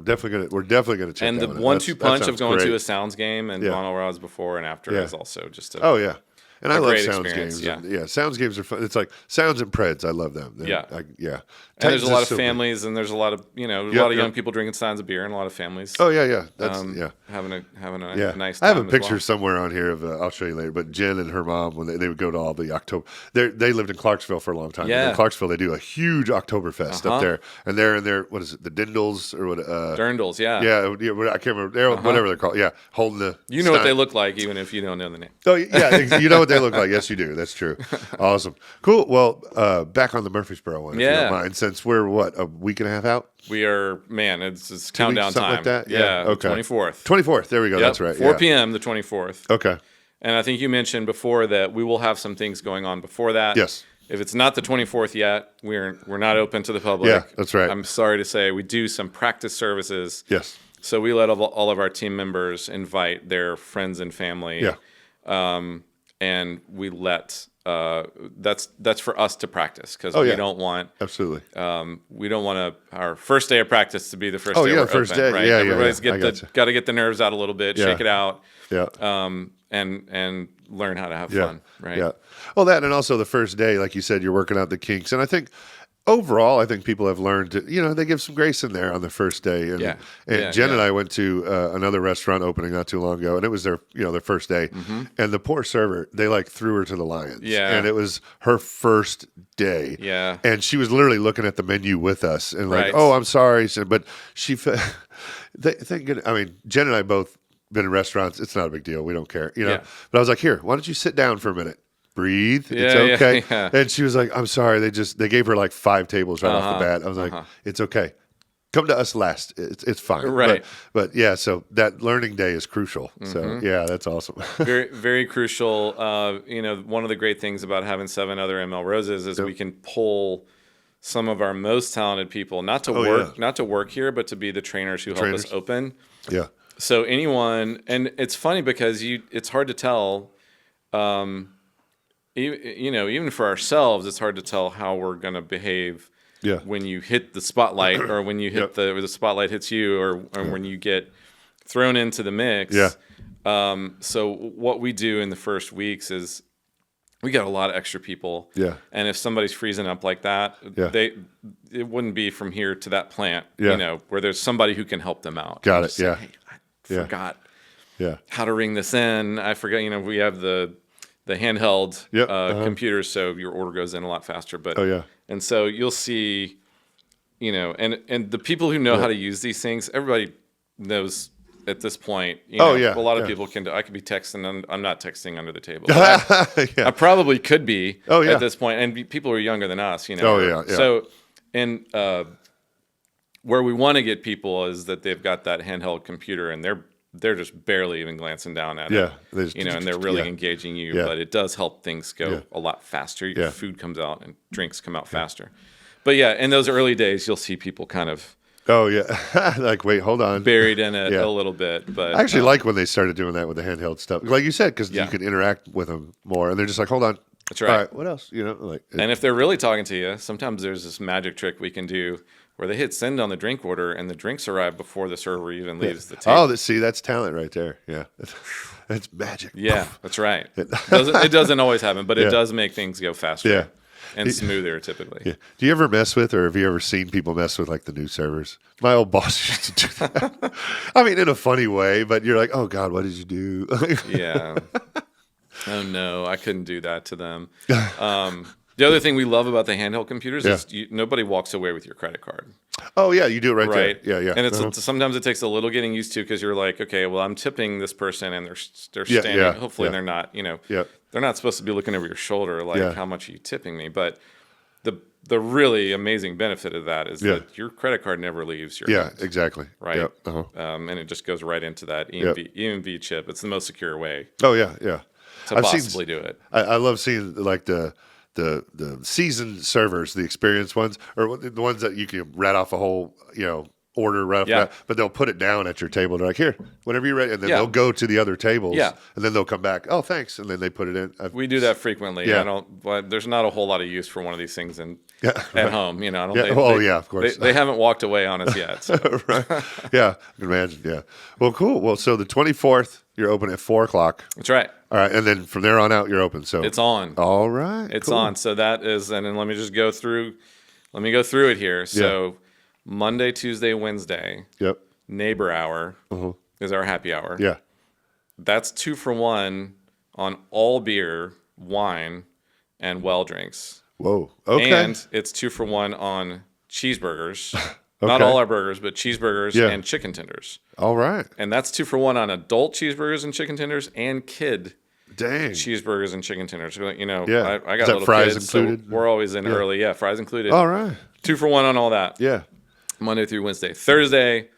definitely gonna check. And that the one out. 1-2 That punch of sounds going great. to a Sounds game and Yeah. Von Ours before and after Yeah. is also just a Oh yeah. And I love great Sounds experience, games. yeah. And, Sounds games are fun. It's like Sounds and Preds. I love them. Yeah. Yeah. And there's a lot of Titans is so good. families, and there's a lot of a lot of yeah. young people drinking steins of beer, and a lot of families. Oh yeah. That's having a Yeah, nice. I have a time as picture well. somewhere on here of I'll show you later. But Jen and her mom, when they would go to all the October, they lived in Clarksville for a long time. Yeah. And in Clarksville, they do a huge Oktoberfest up there, and they're in their what is it, the Dindles or what? Dirndls, yeah. Yeah, I can't remember. They're whatever they're called. Yeah, holding the. You know what they stein. look like, even if you don't know the name. Oh yeah, you know what they look like. Yes, you do. That's true. Awesome, cool. Well, back on the Murfreesboro one, if you Yeah. don't mind, since we're a week and a half out. We are, man, it's 2 countdown weeks, something time. like that? Yeah, Okay. 24th. 24th. There we go. Yep, That's right. 4 yeah. p.m. the 24th. Okay. And I think you mentioned before that we will have some things going on before that. Yes. If it's not the 24th yet, we're not open to the public. Yeah, that's right. I'm sorry to say we do some practice services. Yes. So we let all of our team members invite their friends and family. Yeah. And we let that's for us to practice because Oh, we yeah. don't want Absolutely. our first day of practice to be the first Oh, day yeah, we're first open, day. right? Yeah, Everybody's I gotcha. got to get the nerves out a little bit, Yeah. shake it out, Yeah. and learn how to have Yeah. fun, right? Yeah. Well, that and also the first day, like you said, you're working out the kinks, and I think overall, I think people have learned to, they give some grace in there on the first day. And, Yeah. and Yeah, Jen and yeah. I went to another restaurant opening not too long ago, and it was their first day. And the poor server, they threw her to the lions. Yeah. And it was her first day. Yeah. And she was literally looking at the menu with us and like, Right. oh, I'm sorry. But she, I mean, Jen and I both been in restaurants. It's not a big deal. We don't care, Yeah. But I was like, here, why don't you sit down for a minute? Breathe. It's Yeah, yeah, okay. yeah. And she was like, I'm sorry. They gave her like 5 tables right off the bat. I was like, it's okay. Come to us last. It's fine. Right. But yeah, so that learning day is crucial. So yeah, that's awesome. Very, very crucial. One of the great things about having 7 other M.L.Roses is we can pull some of our most talented people, not to work here, but to be the trainers who help us open. Yeah. So anyone, and it's funny because it's hard to tell. Even for ourselves, it's hard to tell how we're going to behave Yeah. when you hit the spotlight, or when you hit or the spotlight hits you, or when you get thrown into the mix. Yeah. So what we do in the first weeks is we got a lot of extra people. Yeah. And if somebody's freezing up like that, Yeah. it wouldn't be from here to that plant, Yeah. where there's somebody who can help them out. Got And it, just say, yeah. Hey, I Yeah. forgot Yeah. how to ring this in. I forgot, we have the handheld Yep, computers, so your order goes in a lot faster. But Oh, yeah. and so you'll see, and the people who know how to use these things, everybody knows at this point. Oh, yeah, a lot of yeah. people can. I could be texting, and I'm not texting under the table. Yeah. I probably could be. Oh, yeah. At this point, and people are younger than us. Oh, yeah, yeah. So, and where we want to get people is that they've got that handheld computer, and they're just barely even glancing down at Yeah. it. They just- And they're really yeah. engaging you. Yeah. But it does help things go Yeah. a lot faster. Your Yeah. food comes out and drinks come out faster. But yeah, in those early days, you'll see people kind of Oh, yeah. Like, wait, hold on. buried in it Yeah. a little bit. But I actually like when they started doing that with the handheld stuff. Like you said, because Yeah. you can interact with them more. And they're just like, hold on. That's right. All right, what else? And if they're really talking to you, sometimes there's this magic trick we can do where they hit send on the drink order and the drinks arrive before the server even leaves the table. Oh, see, that's talent right there. Yeah. That's magic. Yeah, that's right. It doesn't always happen, but Yeah. it does make things go faster. Yeah. and smoother typically. Yeah. Do you ever mess with, or have you ever seen people mess with like the new servers? My old boss used to do that. I mean, in a funny way, but you're like, oh God, what did you do? Yeah. Oh no, I couldn't do that to them. The other thing we love about the handheld computers is nobody walks away with your credit card. Oh yeah, you do it right Right. there. Yeah, yeah. And it's sometimes it takes a little getting used to because you're like, okay, well, I'm tipping this person and they're standing. Hopefully they're not, they're not supposed to be looking over your shoulder like, how much are you tipping me? But the really amazing benefit of that is that your credit card never leaves your hands, exactly. right? Yep. Uh-huh. And it just goes right into that EMV chip. It's the most secure way Oh yeah, yeah. to possibly do it. I love seeing like the seasoned servers, the experienced ones, or the ones that you can rat off a whole, order right off the bat, but they'll put it down at your table. They're like, here, whenever you're ready. And then they'll go to the other tables and then they'll come back. Oh, thanks. And then they put it in. We do that frequently. Yeah. There's not a whole lot of use for one of these things at home. I don't of course. They haven't walked away on us yet. So. Right. Yeah. I can imagine. Yeah. Well, cool. Well, so the 24th, you're open at 4:00. That's right. All right. And then from there on out, you're open. So It's on. All right. It's cool. on. So that is, and then let me just go through. Let me go through it here. So Monday, Tuesday, Wednesday, Yep. neighbor hour is our happy hour. Yeah. That's 2 for 1 on all beer, wine, and well drinks. Whoa. Okay. And it's 2 for 1 on cheeseburgers. Not all our burgers, but cheeseburgers and chicken tenders. All right. And that's 2 for 1 on adult cheeseburgers and chicken tenders and kid Dang. cheeseburgers and chicken tenders. I Is got that little fries kids, included? so we're always in early. Yeah, fries included. All right. 2 for 1 on all that. Yeah. Monday through Wednesday. Thursday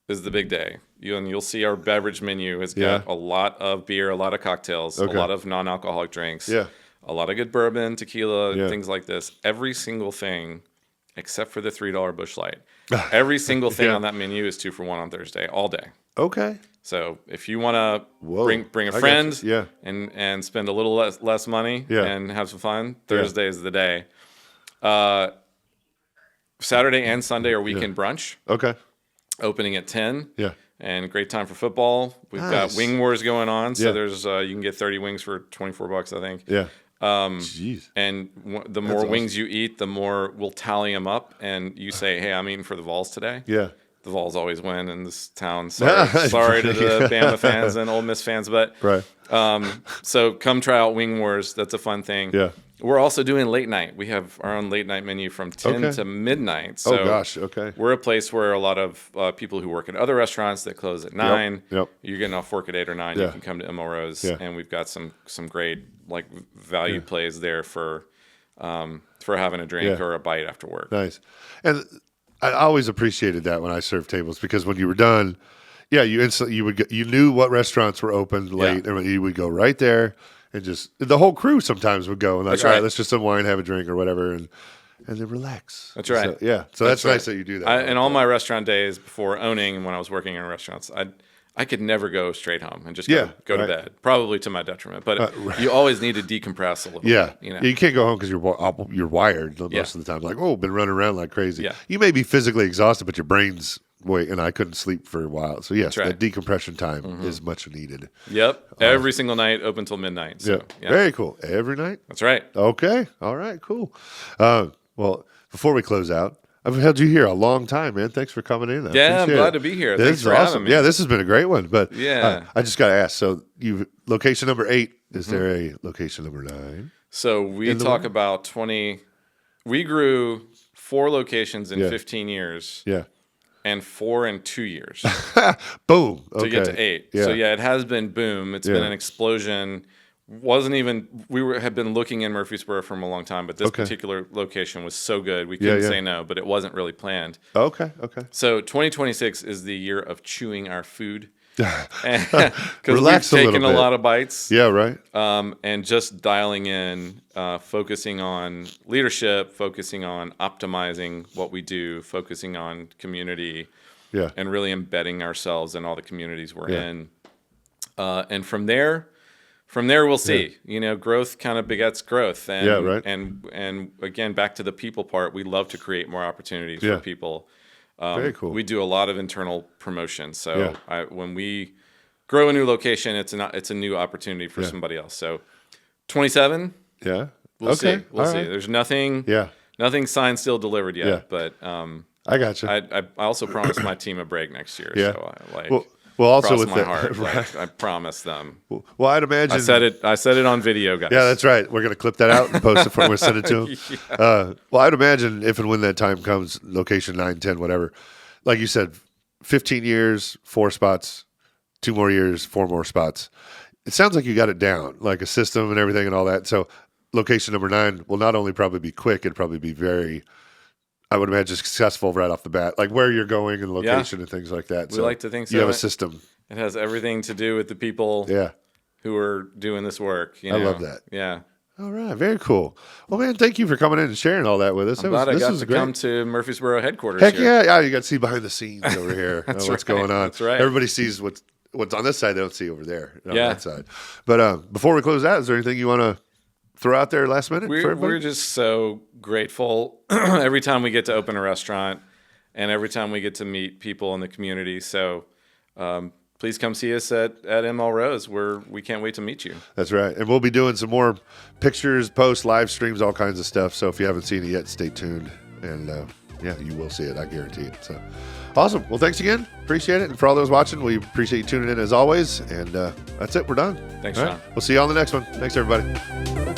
is the big day. You'll see our beverage menu has got a lot of beer, a lot of cocktails, a lot of non-alcoholic drinks, a lot of good bourbon, tequila, things like this. Every single thing, except for the $3 Busch Light, every single thing on that menu is 2 for 1 on Thursday, all day. Okay. So if you want to bring a friend and spend a little less money and have some fun, Thursday is the day. Saturday and Sunday are weekend brunch. Okay. Opening at 10. Yeah. And great time for football. We've got wing wars going on. So there's you can get 30 wings for $24, I think. Yeah. Jeez. And the more wings you eat, the more we'll tally them up. And you say, hey, I'm eating for the Vols today. Yeah. The Vols always win in this town. Sorry to the Bama fans and Ole Miss fans. But so come try out Wing Wars. That's a fun thing. Yeah. We're also doing late night. We have our own late night menu from 10 to midnight. So okay. We're a place where a lot of people who work at other restaurants that close at 9. Yep. You're getting off work at 8 or 9. You can come to M.L.Rose, and we've got some great value plays there for having a drink or a bite after work. Nice. And I always appreciated that when I served tables, because when you were done, you knew what restaurants were open late, and you would go right there. And just the whole crew sometimes would go and all right, let's just unwind, have a drink or whatever, and then relax. That's right. So that's nice that you do that. In all my restaurant days before owning and when I was working in restaurants, I could never go straight home and just go to bed, probably to my detriment. But you always need to decompress a little bit. You can't go home because you're wired most of the time. Like, been running around like crazy. Yeah. You may be physically exhausted, but your brain's and I couldn't sleep for a while. So yes, that decompression time is much needed. Yep. Every single night open until midnight. So, Very cool. Every night? That's right. Okay. All right, cool. Well, before we close out, I've had you here a long time, man. Thanks for coming in. I'm glad to be here. Thanks for having me. Yeah, this has been a great one. But I just got to ask. So location number 8, is there a location number 9? So we talk about 20. We grew 4 locations in 15 years. Yeah. And 4 in 2 years. Boom. To get to 8. Yeah. So it has been boom. It's been an explosion. Had been looking in Murfreesboro for a long time, but this particular location was so good we couldn't say no, but it wasn't really planned. Okay. So 2026 is the year of chewing our food. Because we've Relax taken a lot of bites. Yeah, right. And just dialing in, focusing on leadership, focusing on optimizing what we do, focusing on community, and really embedding ourselves in all the communities we're in. And from there we'll see. Growth kind of begets growth. And And again, back to the people part, we love to create more opportunities for people. Very cool. We do a lot of internal promotion. So when we grow a new location, it's a new opportunity for somebody else. So 27. Yeah. We'll see. Okay. We'll All see. right. There's nothing signed, still delivered yet. Yeah. But I got you. I also promised my team a break next year. Yeah. So I like well, also cross with my the heart. right. Like, I promised them. Well, I'd imagine. I said it on video, guys. Yeah, that's right. We're going to clip that out and post it for. We're send it to them. Well, I'd imagine if and when that time comes, location 9, 10, whatever. Like you said, 15 years, 4 spots. 2 more years, 4 more spots. It sounds like you got it down, like a system and everything and all that. So, location number 9 will not only probably be quick, it'd probably be very, I would imagine, successful right off the bat, like where you're going and location and things like that. We so like to think so. You have a system. It has everything to do with the people who are doing this work. I love that. Yeah. All right, very cool. Well, man, thank you for coming in and sharing all that with us. I'm glad I got to great. come to Murfreesboro headquarters. Heck here. yeah, you got to see behind the scenes over here. What's right. going on? That's right. Everybody sees what's on this side. They don't see over there on Yeah. that side. But before we close out, is there anything you want to throw out there last minute for everybody? We're just so grateful every time we get to open a restaurant and every time we get to meet people in the community. So please come see us at M.L.Rose, where we can't wait to meet you. That's right. And we'll be doing some more pictures, posts, live streams, all kinds of stuff. So if you haven't seen it yet, stay tuned. And you will see it. I guarantee it. So awesome. Well, thanks again. Appreciate it. And for all those watching, we appreciate you tuning in as always. And that's it. We're done. Thanks, all Sean. right. We'll see you on the next one. Thanks, everybody.